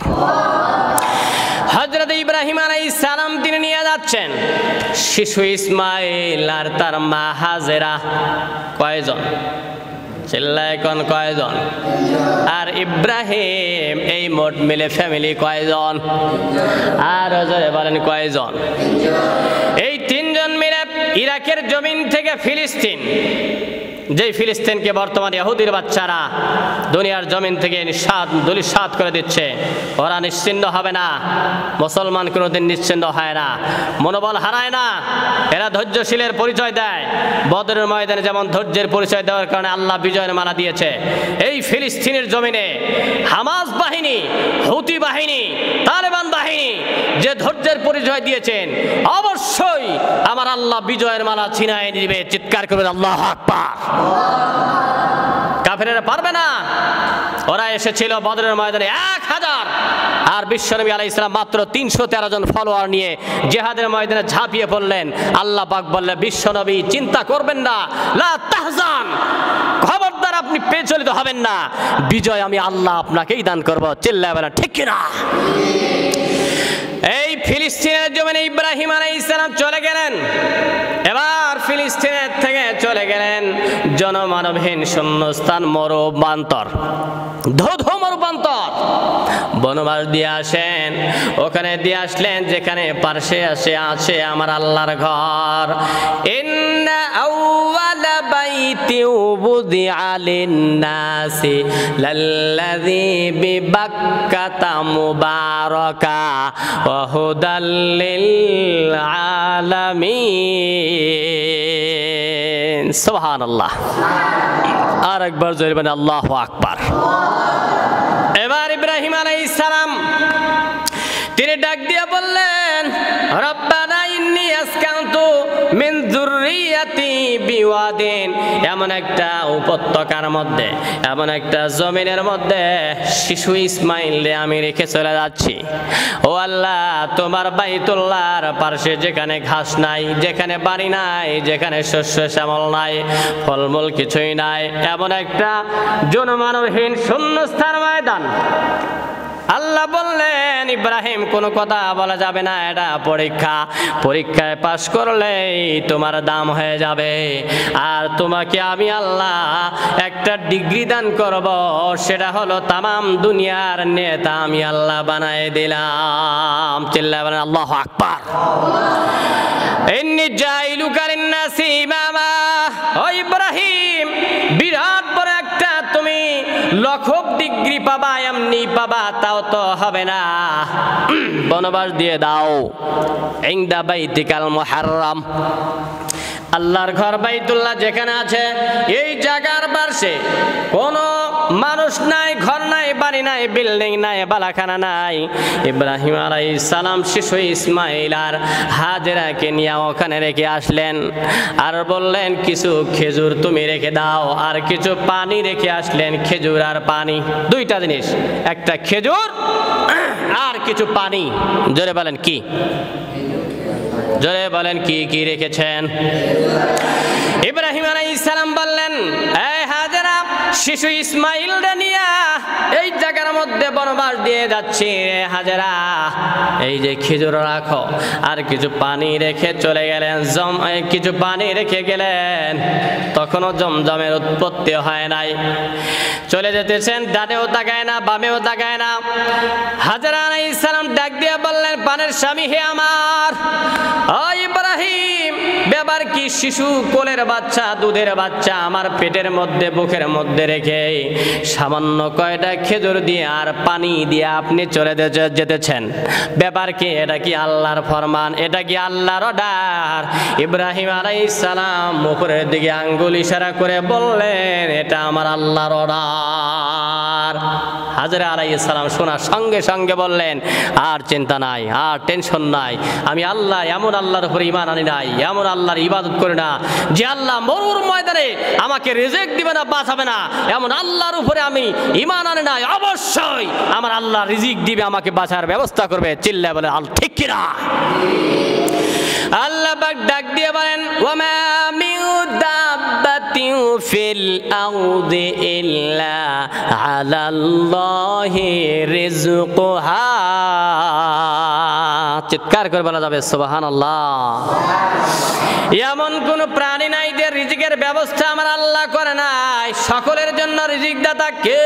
হযরত ইব্রাহিম আলাইহিস সালাম তিনি নিয়ে যাচ্ছেন শিশু ইসমাইল আর তার মা হাজেরা। কয়জন? চিল্লায় কোন কয়জন? আর ইব্রাহিম, এই মোট মিলে ফ্যামিলি কয়জন? আর জোরে বলেন কয়জন? এই তিনজন মিলে ইরাকের জমিন থেকে ফিলিস্তিন, যেই ফিলিস্তিনকে বর্তমানে ইহুদির বাচ্চারা দুনিয়ার জমিন থেকে নিঃসাত করে দিচ্ছে, ওরা নিশ্চিন্ন হবে না। মুসলমান কোনোদিন নিশ্চিন্ন হয় না, মনোবল হারায় না। এরা ধৈর্যশীলের পরিচয় দেয়। বদরের ময়দানে যেমন ধৈর্যের পরিচয় দেওয়ার কারণে আল্লাহ বিজয়ের মালা দিয়েছে। এই ফিলিস্তিনের জমিনে হামাস বাহিনী, হুতি বাহিনী, তালেবান বাহিনী যে ধৈর্যের পরিচয় দিয়েছেন, অবশ্যই আমার আল্লাহ বিজয়ের মালা ছিনায় দিবে। চিৎকার করবেন আল্লাহু আকবার। কাফেরেরা পারবে না। ওরা এসেছিল বদরের ময়দানে 1000, আর বিশ্বনবী আলাইহিস সালাম মাত্র 313 জন ফলোয়ার নিয়ে জিহাদের ময়দানে ঝাঁপিয়ে পড়লেন। আল্লাহ পাক বললেন, বিশ্বনবী চিন্তা করবেন না, লা তাহজান, খবরদার আপনি পেছলিত হবেন না, বিজয় আমি আল্লাহ আপনাকেই দান করব। চিল্লায় বলেন ঠিক কিনা? এই ফিলিস্তিনের জমিনে ইব্রাহিম আলাইহিস সালাম চলে গেলেন। এবার ফিলিস্তিনের থেকে চলে গেলেন জনমানবহীন শূন্যস্থান, মরুপ্রান্তর, ধোধো মরুপ্রান্তর। বনবাস দিয়ে আসেন, ওখানে দিয়ে আসলেন যেখানে পার্শ্বে আছে আমার আল্লাহর ঘর। ইন্না আউওয়ালা বাইতি উবদিআ লিন-নাসি লাল্লাযী বিবাক্কাতা মুবারাকা ওয়া হুদাল লিল আলামিন। সুবহানাল্লাহ। আর একবার জোরে বলেন আল্লাহু আকবার। এবার ইব্রাহিম আলাইহিস সালাম তিনি ডাক দিয়ে বললেন, রব্বানা ইন্নী আসকানতু মিন যুররিয়াতি ওয়াদিন, এমন একটা উপত্যকার মধ্যে, এমন একটা জমিনের মধ্যে শিশু ইসমাইলকে আমি রেখে চলে যাচ্ছি। ও আল্লাহ, তোমার বাইতুল্লাহর পাশে যেখানে ঘাস নাই, যেখানে বাড়ি নাই, যেখানে শস্য শ্যামল নাই, ফলমূল কিছুই নাই, এমন একটা জনমানবহীন শূন্যস্থান ময়দান। আল্লাহ বললেন, ইব্রাহিম কোনো কথা বলা যাবে না, এটা পরীক্ষা, পরীক্ষায় পাশ করলেই তোমার দাম হয়ে যাবে। আর তোমাকে আমি আল্লাহ একটা ডিগ্রি দান করব, সেটা হলো তামাম দুনিয়ার নেতা আমি আল্লাহ বানায় দিলাম। চিল্লায় বলেন আল্লাহু আকবার। ইন্নী জাইলুকা লিন্নাসি ইমামা। ও ইব্রাহিম, বিরাট বড় একটা তুমি লক্ষব ডিগ্রি পাবা, এমনি পাবা তাও তো হবে না, বনবাস দিয়ে দাও। ইনদা বাইতিকাল মুহাররম, আল্লাহর ঘর বাইতুল্লাহ যেখানে আছে এই জায়গার পাশে কোনো মানুষ নাই, ঘর নাই, বাড়ি নাই, বিল্ডিং নাই, বালাখানা নাই। ইব্রাহিম আলাইহিস সালাম শিশু ইসমাইল আর হাজেরাকে নিয়ে ওখানে রেখে আসলেন, আর বললেন কিছু খেজুর তুমি রেখে দাও, আর কিছু পানি রেখে আসলেন। খেজুর আর পানি দুইটা জিনিস, একটা খেজুর আর কিছু পানি। জোরে বলেন কি? জোরে বলেন কি কি রেখেছেন? ইব্রাহিম আলাইহিস সালাম বললেন, এই হাজেরা, শিশু ইসমাইলকে নিয়ে এই জায়গার মধ্যে বনবাস দিয়ে যাচ্ছি রে হাজেরা, এই যে খেজুর রাখো আর কিছু পানি রেখে চলে গেলেন। কিছু পানি রেখে গেলেন, তখনও জমজমের উৎপত্তি হয় নাই। চলে যেতেছেন, ডানেও তাকায় না, বামেও তাকায় না। হাজেরা আলাইহিস সালাম ডাক দিয়ে বললেন, পানের স্বামী হে আমার, ও ইব্রাহিম, ব্যাপার কি? শিশু কোলের বাচ্চা, দুধের বাচ্চা আমার পেটের মধ্যে, বুকের মধ্যে রেখে সামান্য কয়টা খেজুর দিয়ে আর পানি দিয়ে আপনি চলে যেতেছেন, ব্যাপার কি? এটা কি আল্লাহর ফরমান? এটা কি আল্লাহর অর্ডার? ইব্রাহিম আলাইহিস সালাম মুখের দিকে আঙ্গুল ইশারা করে বললেন, এটা আমার আল্লাহর অর্ডার। হাজেরা আলাইহিস সালাম শোনার সঙ্গে সঙ্গে বললেন, আর চিন্তা নাই, আর টেনশন নাই, আমি আল্লাহ, এমন আল্লাহর উপরে ঈমান আনি নাই, এমন আল্লাহর ইবাদত করি না যে আল্লাহ মরুর ময়দানে আমাকে রিজিক দিবে না, বাঁচাবে না, এমন আল্লাহর উপরে আমি ঈমান আনি নাই। অবশ্যই আমার আল্লাহ রিজিক দিবে, আমাকে বাঁচার ব্যবস্থা করবে। চিল্লায় বলে আল ঠিক কিনা? আল্লাহ পাক ডাক দিয়ে বলেন, ওয়ামা মিন দাব্বাতিন ফিল আরদি ইল্লা আলাল্লাহি রিজকুহা। চিৎকার করে বলা যাবে সুবহানাল্লাহ। এমন কোন প্রাণী নাই যে রিজিকের ব্যবস্থা আমার আল্লাহ করে নাই। সকলের জন্য রিজিক দাতা কে?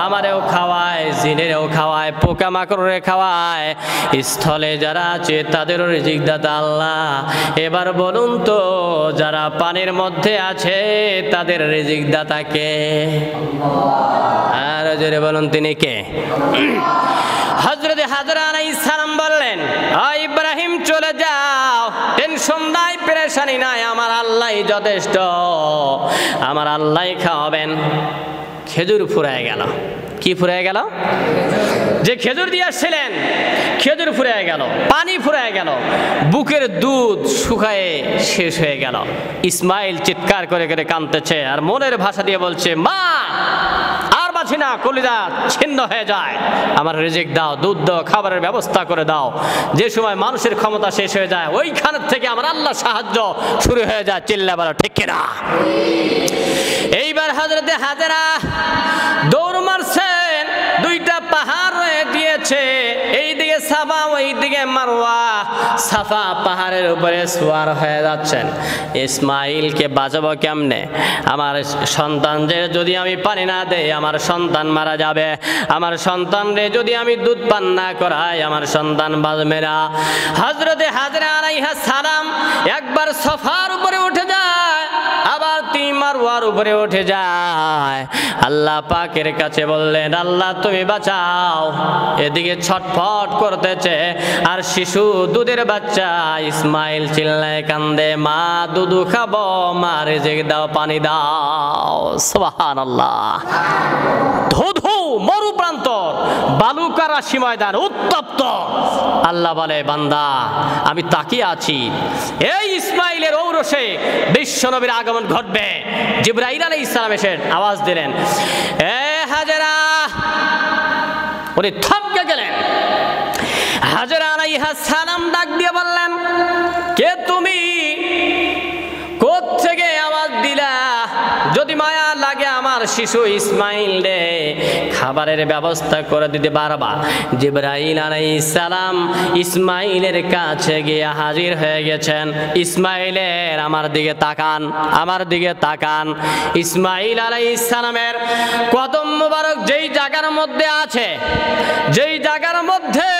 আমারেও খাওয়ায়, জিনেরও খাওয়ায়, পোকামাকড়ে খাওয়ায়, স্থলে যারা আছে তাদেরও রিজিক দাতা আল্লাহ। এবার বলুন তো, যারা পানির মধ্যে আছে তাদের রিজিক দাতা কে? আর জোরে বলুন তিনি কে? হযরত হাজরা আলাইহিস সালাম বললেন, ও ইব্রাহিম চলে যাও, টেনশন নাই, পেরেশানি নাই, আমার আল্লাহই যথেষ্ট, আমার আল্লাহই খাওয়াবেন। খেজুর ফুরায় গেল। কি ফুরায় গেল? যে খেজুর দিয়ে আসছিলেন খেজুর ফুরায় গেল, পানি ফুরায় গেল, বুকের দুধ শুকায়ে শেষ হয়ে গেল। ইসমাইল চিৎকার করে করে কাঁদতেছে আর মনের ভাষা দিয়ে বলছে, মা আর বাঁচি না, কলিজা ছিন্ন হয়ে যায়, আমার রিজিক দাও, দুধ দাও, খাবারের ব্যবস্থা করে দাও। যে সময় মানুষের ক্ষমতা শেষ হয়ে যায়, ওইখান থেকে আমার আল্লাহ সাহায্য শুরু হয়ে যায়। চিল্লা বলো ঠিক কিনা? এইবার হযরতে হাজেরা দৌড় মারছেন, দুইটা পাহাড় রয়ে দিয়েছে, এইদিকে সাফা ওইদিকে মারওয়া। সাফা পাহাড়ের উপরে সোয়ার হয়ে যাচ্ছেন। ইসমাইলকে বাঁচাবো কেমনে? আমার সন্তানদের যদি আমি পানি না দেই আমার সন্তান মারা যাবে, আমার সন্তানরে যদি আমি দুধ পান না করাই আমার সন্তান বাঁচবে না। হযরতে হাজরা আলাইহিস সালাম একবার সাফার উপরে উঠে যায়, আবার তিনি মারওয়ার উপরে উঠে যায়। আল্লাহ পাকের কাছে বললেন, আল্লাহ তুমি বাঁচাও। এদিকে ছটফট করতেছে আর শিশু দুধের বাচ্চা ইসমাইল চিল্লায় কান্দে, মা দুধ খাবো, মা রিজিক দাও, পানি দাও। সুবহানাল্লাহ। ধুধু মরু প্রান্তর, বালুকার রাশি ময়দান, উত্তপ্ত। আল্লাহ বলে, বান্দা আমি তাকিয়ে আছি, এই ইসমাইলের ঔর ঔরসে বিশ্ব নবীর আগমন ঘটবে। জিবরাইল আলাইহিস সালাম এসে আওয়াজ দিলেন, এ হাজেরা। উনি থমকে গেলেন। হাজেরা আলাইহিস সালাম ডাক দিয়ে বললেন, কে তুমি? কোত্থেকে আওয়াজ দিলা? যদি মায়া লাগে আমার শিশু ইসমাইল রে খাবারের ব্যবস্থা করে দিতে পারবা। জিবরাইল আলাইহিস সালাম ইসমাইলের কাছে গিয়ে হাজির হয়ে গেছেন। ইসমাইলের আমার দিকে তাকান, আমার দিকে তাকান। ইসমাইল আলাইহিস সালামের কদম মুবারক যেই জায়গার মধ্যে আছে, যেই জায়গার মধ্যে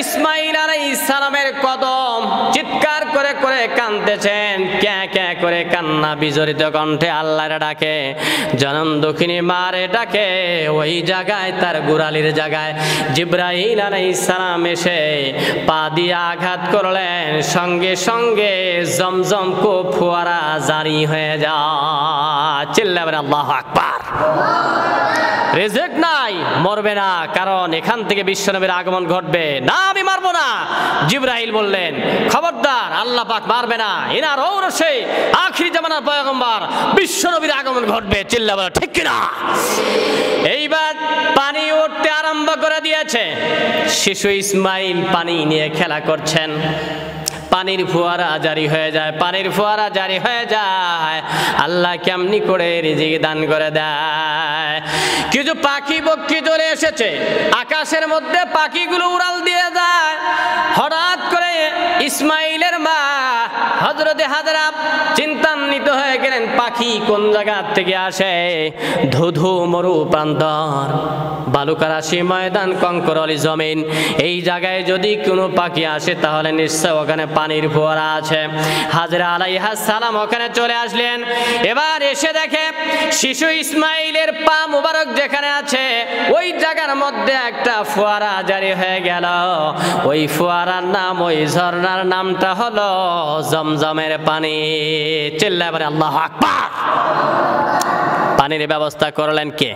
ইসমাইল আলাইহিস সালামের কদম, চিৎকার করে করে কাঁদতেছেন, ক্যাঁ ক্যাঁ করে কান্না বিজড়িত কণ্ঠে আল্লাহর ডাকে, জনম দুঃখিনী মারে ডাকে। ওই জায়গায় তার গোড়ালির জায়গায় জিবরাইল আলাইহিস সালাম এসে পা দিয়ে আঘাত করলেন। সঙ্গে সঙ্গে জমজম কূপ ফোয়ারা জারি হয়ে যায়। চিল্লাবেন আল্লাহু আকবার। রিজিক নাই, মরবে না, কারণ এখান থেকে বিশ্বনবীর আগমন ঘটবে। না, আমি মারবো না। জিবরাইল বললেন, খবরদার, আল্লাহ পাক মারবে না। এনার ঔরসে আখিরি জামানার পয়গম্বর বিশ্বনবীর আগমন ঘটবে। চিল্লা বলো ঠিক কিনা? এইবার পানি উঠতে আরম্ভ করে দিয়েছে। শিশু ইসমাইল পানি নিয়ে খেলা করছেন। পানির ফোয়ারা জারি হয়ে যায়, পানির ফোয়ারা জারি হয়ে যায়। আল্লাহ কেমনি করে রিজিক দান করে দেয়। কিছু পাখি পক্ষী চলে এসেছে, আকাশের মধ্যে পাখিগুলো উড়াল দিয়ে যায়। হঠাৎ করে ইসমাইলের মা হযরতে হাজরা চিন্তান্বিত হয়ে গেলেন, পাখি কোন জায়গা থেকে আসে? ধুধু মরু প্রান্তর, বালুকারাশি ময়দান, কঙ্করলি জমিন। এই জায়গায় যদি কোনো পাখি আসে তাহলে নিশ্চয় ওখানে পানির ফোয়ারা আছে। হাজরা আলাইহিস সালাম ওখানে চলে আসলেন। এবার এসে দেখে শিশু ইসমাইলের পা মুবারক যেখানে আছে ওই জায়গার মধ্যে একটা ফোয়ারা জারি হয়ে গেল। ওই ফোয়ারার নাম, ওই ঝর্ণার নামটা হলো জমজমের পানি। চিল্লায় বলেন আল্লাহু আকবার। পানির ব্যবস্থা করলেন কে?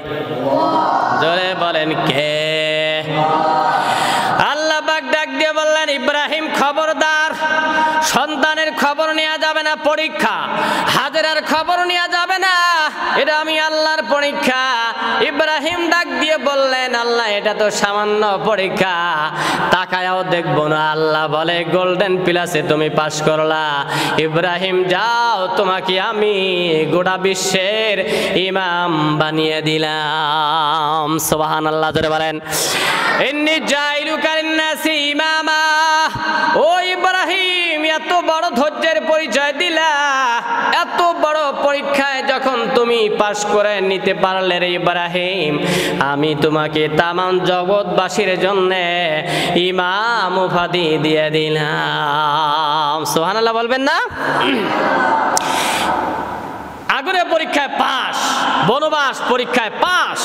জোরে বলেন কে? আল্লাহ পাক ডাক দিয়ে বললেন, ইব্রাহিম খবরদার, সন্তানের খবর নেওয়া যাবে না, পরীক্ষা। হাজেরার খবর নেওয়া যাবে না, এটা আমি আল্লাহর পরীক্ষা। ইব্রাহিম ডাক দিয়ে বললেন, আল্লাহ এটা তো সামান্য পরীক্ষা, তাকায়াও দেখবো না। আল্লাহ বলে, গোল্ডেন প্লাসে তুমি পাশ করলা। ইব্রাহিম যাও, তোমাকে আমি গোটা বিশ্বের ইমাম বানিয়ে দিলাম। সুবহানাল্লাহ জোরে বলেন। ইন্নী জাইলুকা লিন্নাসি ইমামা। ও ইব্রাহিম, এত বড় ধৈর্যের পরিচয় দিলা, এত বড় পরীক্ষায় যখন তুমি পাশ করে নিতে পারলে রে ইব্রাহিম, আমি তোমাকে তামাম জগৎবাসীর জন্য ইমাম উপাধি দিয়ে দিলাম। সুবহানাল্লাহ বলবেন না? আগুনের পরীক্ষায় পাস, বনবাস পরীক্ষায় পাস।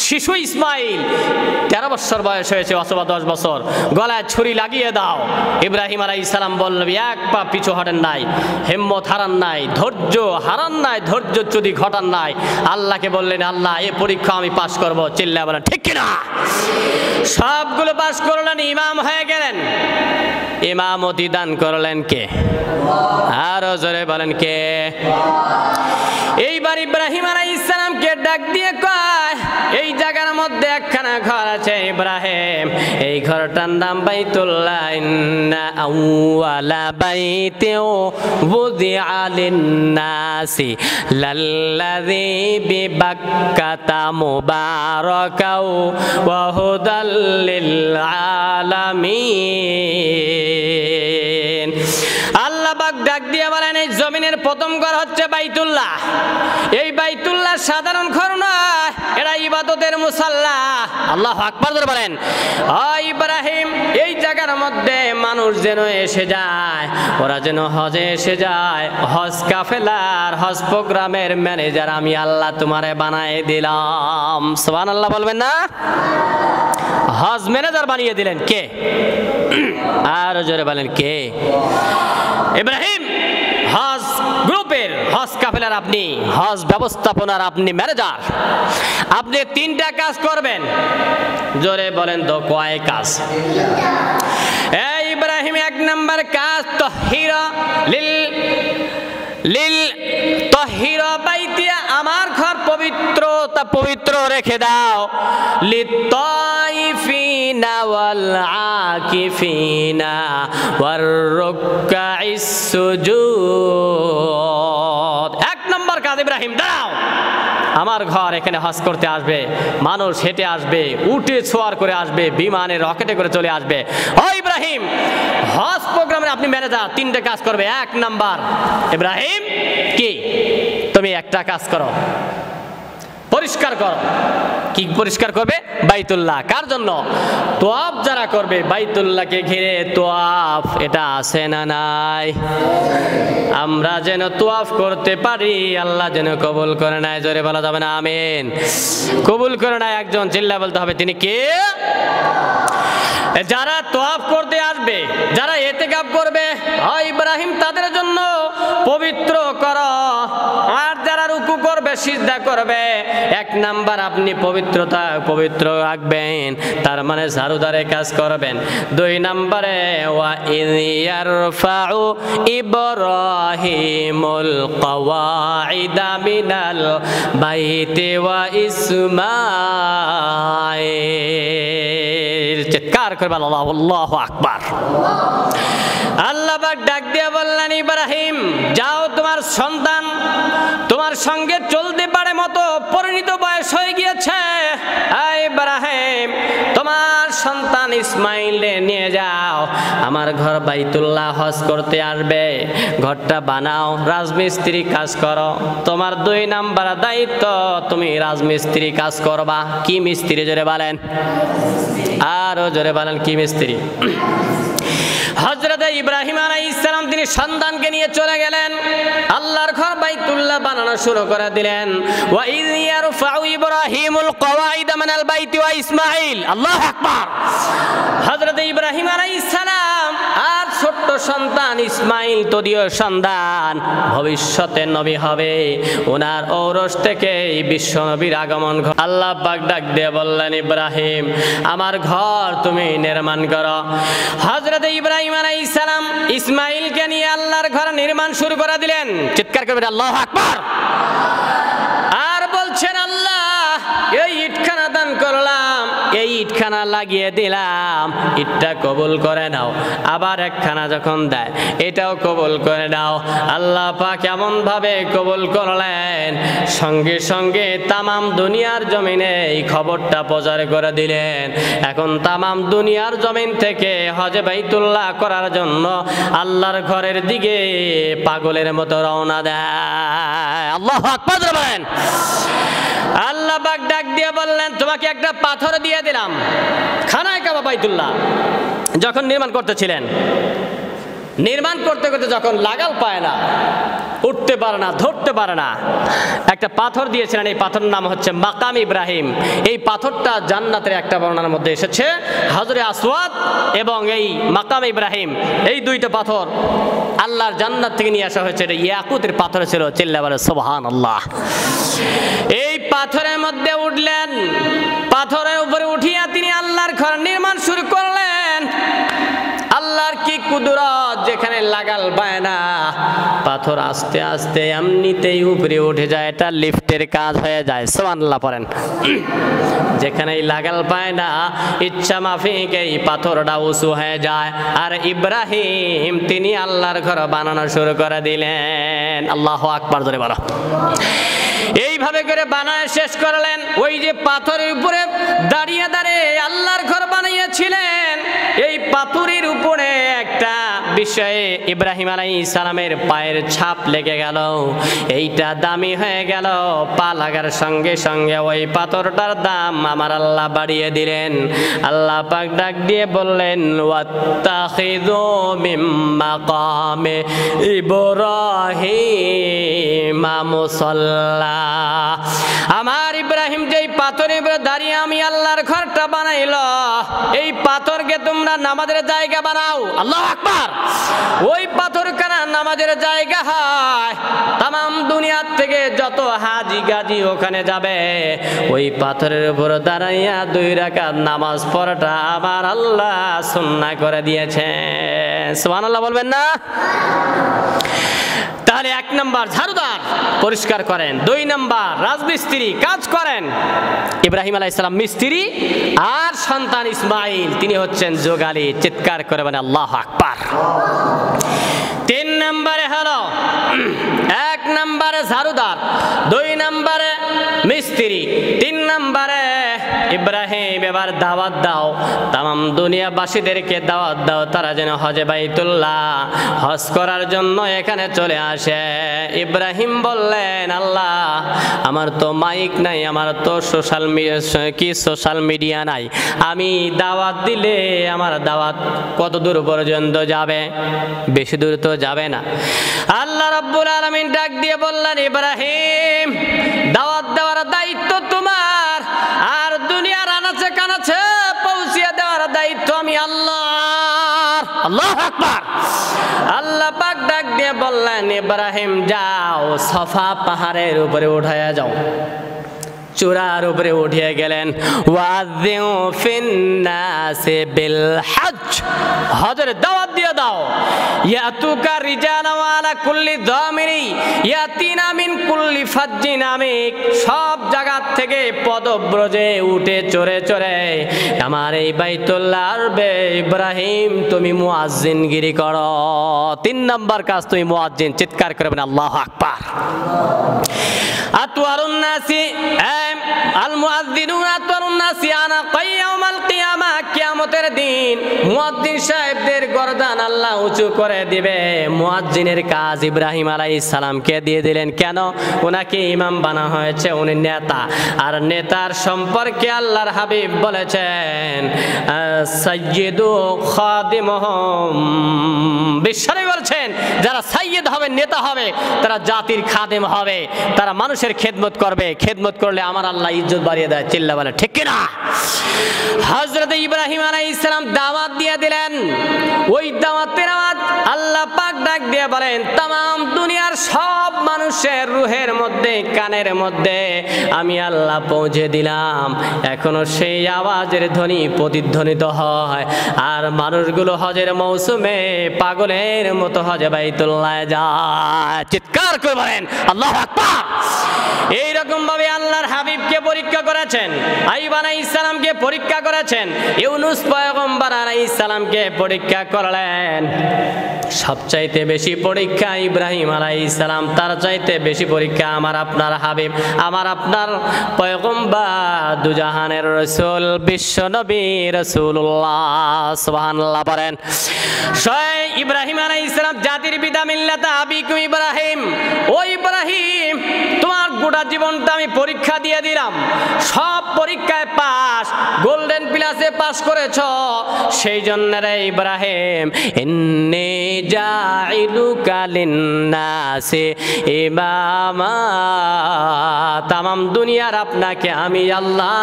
শিশু ইসমাইল 13 বছর বয়স হয়েছে, অথবা 10 বছর। গলায় ছুরি লাগিয়ে দাও। ইব্রাহিম আলাইহিস সালাম বললেন, এক পা পিছু হটেন নাই, হিম্মত হারান নাই, ধৈর্য হারান নাই, ধৈর্য যদি ঘটান নাই। আল্লাহকে বললেন, আল্লাহ এই পরীক্ষা আমি পাস করব। চিল্লায় বলেন ঠিক কিনা? সবগুলো পাস করলেন, ইমাম হয়ে গেলেন। ইমামতি দান করলেন কে? আরো জোরে বলেন কে? এইবার ইব্রাহিম আলাইহিস সালামকে ডাক দিয়ে কয়, এই জায়গার মধ্যে একখানা ঘর আছে ইব্রাহিম, এই ঘরটার নাম বাইতুল্লাহ। ইন্না আউওয়ালা বাইতিউ বুদিআ লিন-নাসি লাল্লাযী বিবাক্কাতা মুবারাকাও ওয়া হুদাল লিল আলামিন। আল্লাহ পাক ডাক দিয়ে বলেন, এই জমিনের প্রথম ঘর হচ্ছে বাইতুল্লাহ। এই বাইতুল্লাহ সাধারণ ঘর নয়, এটা ইবাদতের মুসাল্লা। আল্লাহু আকবার জোরে বলেন। ও ইব্রাহিম, এই জায়গার মধ্যে মানুষ যেন এসে যায়, ওরা যেন হজে এসে যায়। হজ কাফেলার, হজ প্রোগ্রামের ম্যানেজার আমি আল্লাহ তোমারে বানায় দিলাম। সুবহানাল্লাহ বলবেন না? হজ ম্যানেজার বানিয়ে দিলেন কে? আর জোরে বলেন কে? ইব্রাহিম হজ গ্রুপের, হজ কাফেলার আপনি, হজ ব্যবস্থাপনার আপনি ম্যানেজার। আপনি 3টা কাজ করবেন। জোরে বলেন তো কয় কাজ? এই ইব্রাহিম 1 নম্বর কাজ, তাহহিরা লিল লিল তাহিরা বাইতিয়া, আমার ঘর পবিত্র, তা পবিত্র রেখে দাও। লিত্তাইফিনা ওয়াল আকিফিনা ওয়ার রুকআইস সুজুদ। এক নম্বর কাজ, ইব্রাহিম দাঁড়াও, আমার ঘর এখানে হজ করতে আসবে, মানুষ হেঁটে আসবে, উঠে ছোয়ার করে আসবে, বিমানে রকেটে করে চলে আসবে। ও ইব্রাহিম, হজ প্রোগ্রামে আপনি ম্যানেজার, তিনটে কাজ করবে। এক নাম্বার, ইব্রাহিম কি তুমি একটা কাজ করো, পরিষ্কার করো। কি পরিষ্কার করবে? বাইতুল্লাহ। কার জন্য? তোয়াফ যারা করবে বাইতুল্লাহকে ঘিরে, তোয়াফ এটা আছে না নাই? আমরা যেন তোয়াফ করতে পারি, আল্লাহ যেন কবুল করে নেয়। জোরে বলা যাবে না আমিন? কবুল করে নেয় একজন, চিল্লা বলতে হবে তিনি কে? যারা তোয়াফ করতে আসবে, যারা ইতিকাফ করবে, ইব্রাহিম তাদের জন্য পবিত্র করো। আর যারা রুকু করবে, সিজদা করবে, এক নাম্বার আপনি পবিত্র রাখবেন, তার মানে ঝাড়ুদারে কাজ করবেন। দুই নাম্বারে ওয়া ইয়ারফাউ ইব্রাহিমুল কওয়াইদা মিনাল বাইতি ওয়া ইসমাঈল। চিৎকার করবে আল্লাহু আকবার। আল্লাহ পাক ডাক দিয়ে বললেন, ইব্রাহিম যাও, তোমার সন্তান তোমার সঙ্গে চলতে পারে মতো পরিণত বয়স হয়ে গিয়েছে। ইব্রাহিম তোমার সন্তান ইসমাইলে নিয়ে যাও, আমার ঘর বাইতুল্লাহ হজ করতে আসবে, ঘরটা বানাও, রাজমিস্ত্রি কাজ করো। তোমার দুই নাম্বার দায়িত্ব, তুমি রাজমিস্ত্রি কাজ করবা। কি মিস্ত্রি? জোরে বলেন, আরো জোরে বলেন, কি মিস্ত্রি? হযরত ইব্রাহিম আলাইহিস সালাম তিনি সন্তানকে নিয়ে চলে গেলেন, আল্লাহর ঘর বাইতুল্লাহ বানানো শুরু করে দিলেন। ওয়া ইয ইয়ারফাউ ইব্রাহিমুল কওয়াইদা মিনাল বাইতি ওয়া ইসমাঈল। আল্লাহু আকবার। হযরত ইব্রাহিম আলাইহিস সালাম আর ছোট্ট সন্তান ইসমাঈল তদীয় সন্তান, ভবিষ্যতে নবী হবে, ওনার ঔরস থেকে বিশ্ব নবীর আগমন। আল্লাহ পাক ডাক দিয়ে বললেন, ইব্রাহিম আমার ঘর তুমি নির্মাণ করো। হযরত ইব্রাহিম আলাইহিস সালাম ইসমাঈলকে নিয়ে আল্লাহর ঘর নির্মাণ শুরু করে দিলেন। চিৎকার করবেন আল্লাহু আকবার। আর বলছেন, আল্লাহ এই ইটখানা দান করলাম, এই ইটখানা লাগিয়ে দিলাম, ইটটা কবুল করে নাও। আবার একখানা যখন দেয়, এটাও কবুল করে নাও। আল্লাহ পাক এমন ভাবে কবুল করলেন, সঙ্গে সঙ্গে তামাম দুনিয়ার জমিনে এই খবরটা প্রচার করে দিলেন। এখন তামাম দুনিয়ার জমিন থেকে হজে বাইতুল্লাহ করার জন্য আল্লাহর ঘরের দিকে পাগলের মতো রওনা দেয়। আল্লাহু আকবার বলেন। আল্লাহ পাক ডাক দিয়ে বললেন, তোমাকে একটা পাথর দিয়ে দিলাম। খানায় কাবা বাইতুল্লাহ যখন নির্মাণ করতেছিলেন, নির্মাণ করতে করতে যখন লাগাল পায় না, উঠতে পারে না, ধরতে পারে না, একটা পাথর দিয়েছিলেন। এই পাথরের নাম হচ্ছে মাকাম ইব্রাহিম। এই পাথরটা জান্নাতের একটা বর্ণনার মধ্যে এসেছে, হাজরে আসওয়াদ এবং এই মাকাম ইব্রাহিম, এই দুইটা পাথর আল্লাহর জান্নাত থেকে নিয়ে আসা হয়েছে। এটা ইয়াকুতের পাথর ছিল। চিল্লা বলে সুবহানাল্লাহ। এই পাথরের মধ্যে উঠলেন, পাথরের উপরে উঠিয়া তিনি আল্লাহর ঘর নির্মাণ শুরু করলেন। আল্লাহর কি কুদরত, যেখানে লাগাল পায় না, পাথর আস্তে আস্তে এমনিতেই উপরে উঠে যায়। এটা লিফটের কাজ হয়ে যায়। সুবহানাল্লাহ পড়েন। যেখানে লাগাল পায় না, ইচ্ছা মাফিক এই পাথরটা উঁচু হয়ে যায়। আর ইব্রাহিম তিনি আল্লাহর ঘর বানানো শুরু করে দিলেন। আল্লাহু আকবার জোরে বলো। এইভাবে করে বানায় শেষ করলেন। ওই যে পাথরের উপরে দাঁড়িয়ে দাঁড়িয়ে আল্লাহর ঘর বানিয়েছিলেন, এই পাথরের উপরে একটা বিষয়ে ইব্রাহিম আলাইহিস সালামের পায়ের ছাপ লেগে গেল। এইটা দামি হয়ে গেল। পা লাগার সঙ্গে সঙ্গে ওই পাথরটার দাম আমার আল্লাহ বাড়িয়ে দিলেন। আল্লাহ পাক ডাক দিয়ে বললেন, ওয়াত্তাখিযু মিন মাকামে ইব্রাহিম মুসাল্লা। আমার ইব্রাহিম যেই পাথরের উপরে দাঁড়িয়ে আমি আল্লাহর ঘরটা বানাইল, এই পাথরকে তোমরা নামাজের জায়গা বানাও। আল্লাহু আকবার। ওই পাথর কানা নামাজের জায়গা হয়। তামাম দুনিয়ার থেকে যত হাজি গাজি ওখানে যাবে, ওই পাথরের উপর দাঁড়াইয়া 2 রাকাত নামাজ পড়াটা আমার আল্লাহ সুন্নাহ করে দিয়েছেন। সুবহানাল্লাহ বলবেন না? তাহলে 1 নাম্বার ঝাড়ুদার, পরিষ্কার করেন। 2 নাম্বার রাজমিস্ত্রি, কাজ করেন। ইব্রাহিম আলাইহিস সালাম মিস্ত্রি, আর সন্তান ইসমাইল তিনি হচ্ছেন যোগালী। চিৎকার করে বলেন আল্লাহু আকবার। 3 নম্বরে হলো 1 নম্বরে ঝাড়ুদার, 2 নম্বরে মিস্ত্রি, 3 নম্বরে ইব্রাহিম এবার দাওয়াত দাও, তাম দুনিয়াবাসীদেরকে দাওয়াত দাও, তারা যেন হজে বাইতুল্লাহ হজ করার জন্য এখানে চলে আসে। ইব্রাহিম বললেন, আল্লাহ আমার তো মাইক নাই, আমার তো সোশ্যাল মিডিয়া নাই, আমি দাওয়াত দিলে আমার দাওয়াত কত দূর পর্যন্ত যাবে? বেশি দূর তো যাবে না। আল্লাহ রাব্বুল আলামিন ডাক দিয়ে বললেন, ইব্রাহিম দাওয়াত দেওয়ার দায়িত্ব তোমার, আর দুনিয়ার আনাচে কানাচে পৌঁছিয়ে দেওয়ার দায়িত্ব আমি আল্লাহর। আল্লাহু আকবার। আল্লাহ পাক ডাক দিয়ে বললেন, ইব্রাহিম যাও সফা পাহাড়ের উপরে উঠায়া যাও। চূড়ার উপরে উঠিয়ে গেলেন। ওয়াযিউ ফিন্নাসি বিল হজ, হজের দাওয়াত দিয়ে দাও। ইয়াতুকা রিজালা ওয়া আলা কুল্লি দামিরি ইয়াতিনা মিন কুল্লি ফাজ্জিন আমিক, সব জায়গা থেকে পদব্রজে উঠে চড়ে চড়ে আমার এই বাইতুল্লাহ আরবে ইব্রাহিম তুমি মুয়াজ্জিনগিরি করো। 3 নাম্বার কাজ তুমি মুয়াজ্জিন। চিৎকার করে বলেন আল্লাহু আকবার। আতওয়ারুন নাসি আল মুয়াজ্জিনুন আতওয়ারুন নাসি আনা কিয়ামাল কিয়ামা, কিয়ামতের দিন মুয়াজ্জিন সাহেবদের গর্দান আল্লাহ উঁচু করে দিবে। মুয়াজ্জিনের কাজ ইব্রাহিম আলাইহিস সালামকে দিয়ে দিলেন। কেন? ওনাকে ইমাম বানা হয়েছে, উনি নেতা। আর নেতার সম্পর্কে আল্লাহর হাবিব বলেছেন, সাইয়্যিদু খাদিমুহুম, বিশ্বনবী বলছেন যারা সাইয়্যিদ হবে, নেতা হবে, তারা জাতির খাদেম হবে, তারা মানুষের খেদমত করবে। খেদমত করলে আমার আল্লাহ ইজ্জত বাড়িয়ে দেয়। চিল্লা বলে ঠিক কিনা? হযরত ইব্রাহিম আলাইহিস সালাম দাওয়াত দিয়ে দিলেন। ওই দাওয়াতের আওয়াজ আল্লাহ পাক ডাক দিয়ে বলেন, तमाम দুনিয়ার সব মানুষের রুহের মধ্যে, কানের মধ্যে আমি আল্লাহ পৌঁছে দিলাম। এখনো সেই আওয়াজের ধ্বনি প্রতিধ্বনিত হয়, আর মানুষগুলো হজের মৌসুমে পাগলের মতো হজে বাইতুল্লাহ যায়। চিৎকার করে বলেন আল্লাহু আকবার। এইরকম ভাবে আল্লাহর হাবিবকে পরীক্ষা করেছেন, আইয়ুব আলাইহিস সালামকে পরীক্ষা করেছেন, ইউনূস পয়গম্বর আলাইহিস সালামকে পরীক্ষা করলেন। সবচাইতে বেশি পরীক্ষা ইব্রাহিম আলাইহিস সালাম, তার চাইতে বেশি পরীক্ষা আমার আপনার হাবিব, আমার আপনার পয়গম্বর, দুজাহানের রাসূল, বিশ্ব নবী রাসূলুল্লাহ। সুবহানাল্লাহ বলেন। স্বয়ং ইব্রাহিম আলাইহিস সালাম জাতির পিতা মিল্লাতা আবিকুম ইব্রাহিম, ও ইব্রাহিম তোমার গোটা জীবনটা আমি পরীক্ষা দিয়ে দিলাম, সব পরীক্ষায় পাস, গোল্ডেন প্লাসে পাস করেছ। সেই জন্য রে ইব্রাহিম, ইন্নী জাইলুকা লিন্নাসি ইমামা, तमाम দুনিয়ার আপনাকে আমি আল্লাহ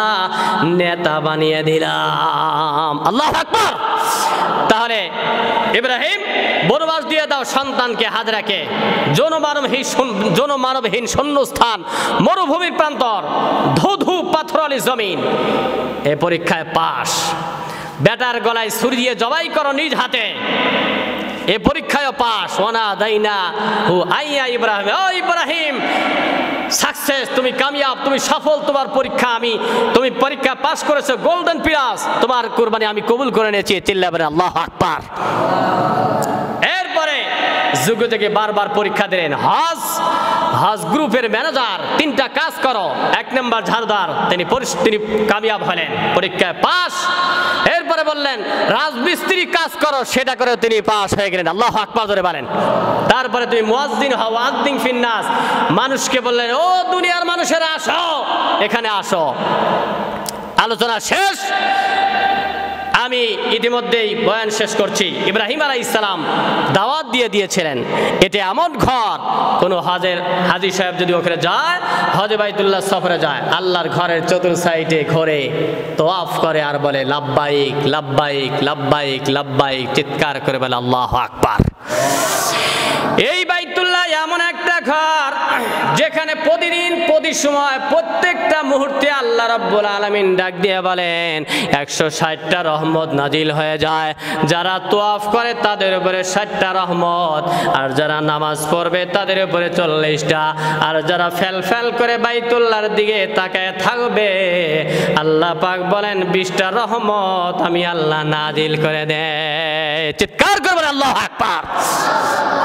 নেতা বানিয়ে দিলাম। আল্লাহু আকবার। তাহলে ইব্রাহিম বনবাস দিয়ে দাও সন্তানকে, হাজরাকে, জনমানবহীন শূন্যস্থান, মরুভূমির প্রান্তর, ধুধু পাথরালি জমিন, এ পরীক্ষায় পাস। বেটার গলায় ছুরি দিয়ে জবাই করো নিজ হাতে, এ পরীক্ষায় পাস। ওয়ানা দাইনা হু আইয়া ইব্রাহিম, ও ইব্রাহিম সাকসেস, তুমি কামিয়াব, তুমি সফল, তোমার পরীক্ষা তুমি পরীক্ষা পাস করেছো, গোল্ডেন প্লাস, তোমার কুরবানি আমি কবুল করে নিয়েছি। চিল্লা বলেন আল্লাহু আকবার। এরপরে যুগ থেকে বারবার পরীক্ষা দিলেন। হজ গ্রুপের ম্যানেজার, 3টা কাজ করো। 1 নম্বর ঝাড়ুদার, তিনি কামিয়াব হলেন, পরীক্ষায় পাস। এরপরে বললেন রাজমিস্ত্রি কাজ করো, সেটা করে তিনি পাস হয়ে গেলেন। আল্লাহু আকবার ধরে বলেন। তারপরে তুমি মুয়াজ্জিন হও, আযদিন ফিন্নাস, মানুষকে বললেন ও দুনিয়ার মানুষেরা আসো, এখানে আসো। আলোচনা শেষ। আমি ইতিমধ্যেই বয়ান শেষ করছি। ইব্রাহিম আলাইহিস সালাম দাওয়াত দিয়ে দিয়েছিলেন, এটা এমন ঘর, কোন হাজী সাহেব যদি ওখানে যায়, হজে বাইতুল্লাহ সফরে যায়, আল্লাহর ঘরের চতুর সাইডে ঘোরে, তোয়াফ করে আর বলে লাব্বাইক লাব্বাইক লাব্বাইক লাব্বাইক, চিৎকার করে বলে আল্লাহু আকবার। এই বাইতুল্লাহ এমন একটা ঘর যেখানে প্রতিদিন প্রতি সময় প্রত্যেকটা মুহূর্তে আল্লাহ রাব্বুল আলামিন ডাক দিয়ে বলেন 160টা রহমত নাজিল হয়ে যায়। যারা তোয়াফ করে তাদের উপরে 60টা রহমত, আর যারা নামাজ পড়বে তাদের উপরে 40টা, আর যারা ফেল করে বাইতুল্লাহর দিকে তাকায় থাকবে আল্লাহ পাক বলেন 20টা রহমত আমি আল্লাহ নাজিল করে দেয়। চিৎকার করবেন আল্লাহু আকবার।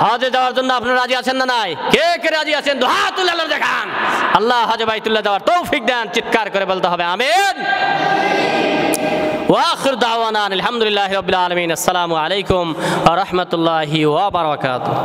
হজে যাওয়ার জন্য আপনারা রাজি আছেন না নাই? কে কে রাজি আছেন? দুই হাত তুলে আল্লাহ দেখান। আল্লাহ হজে বাইতুল্লাহ যাওয়ার তৌফিক দেন। চিৎকার করে বলতে হবে আমিন। ওয়া আখির দাওয়ানা আলহামদুলিল্লাহি রাব্বিল আলামিন। আসসালামু আলাইকুম ওয়া রাহমাতুল্লাহি ওয়া বারাকাতুহু।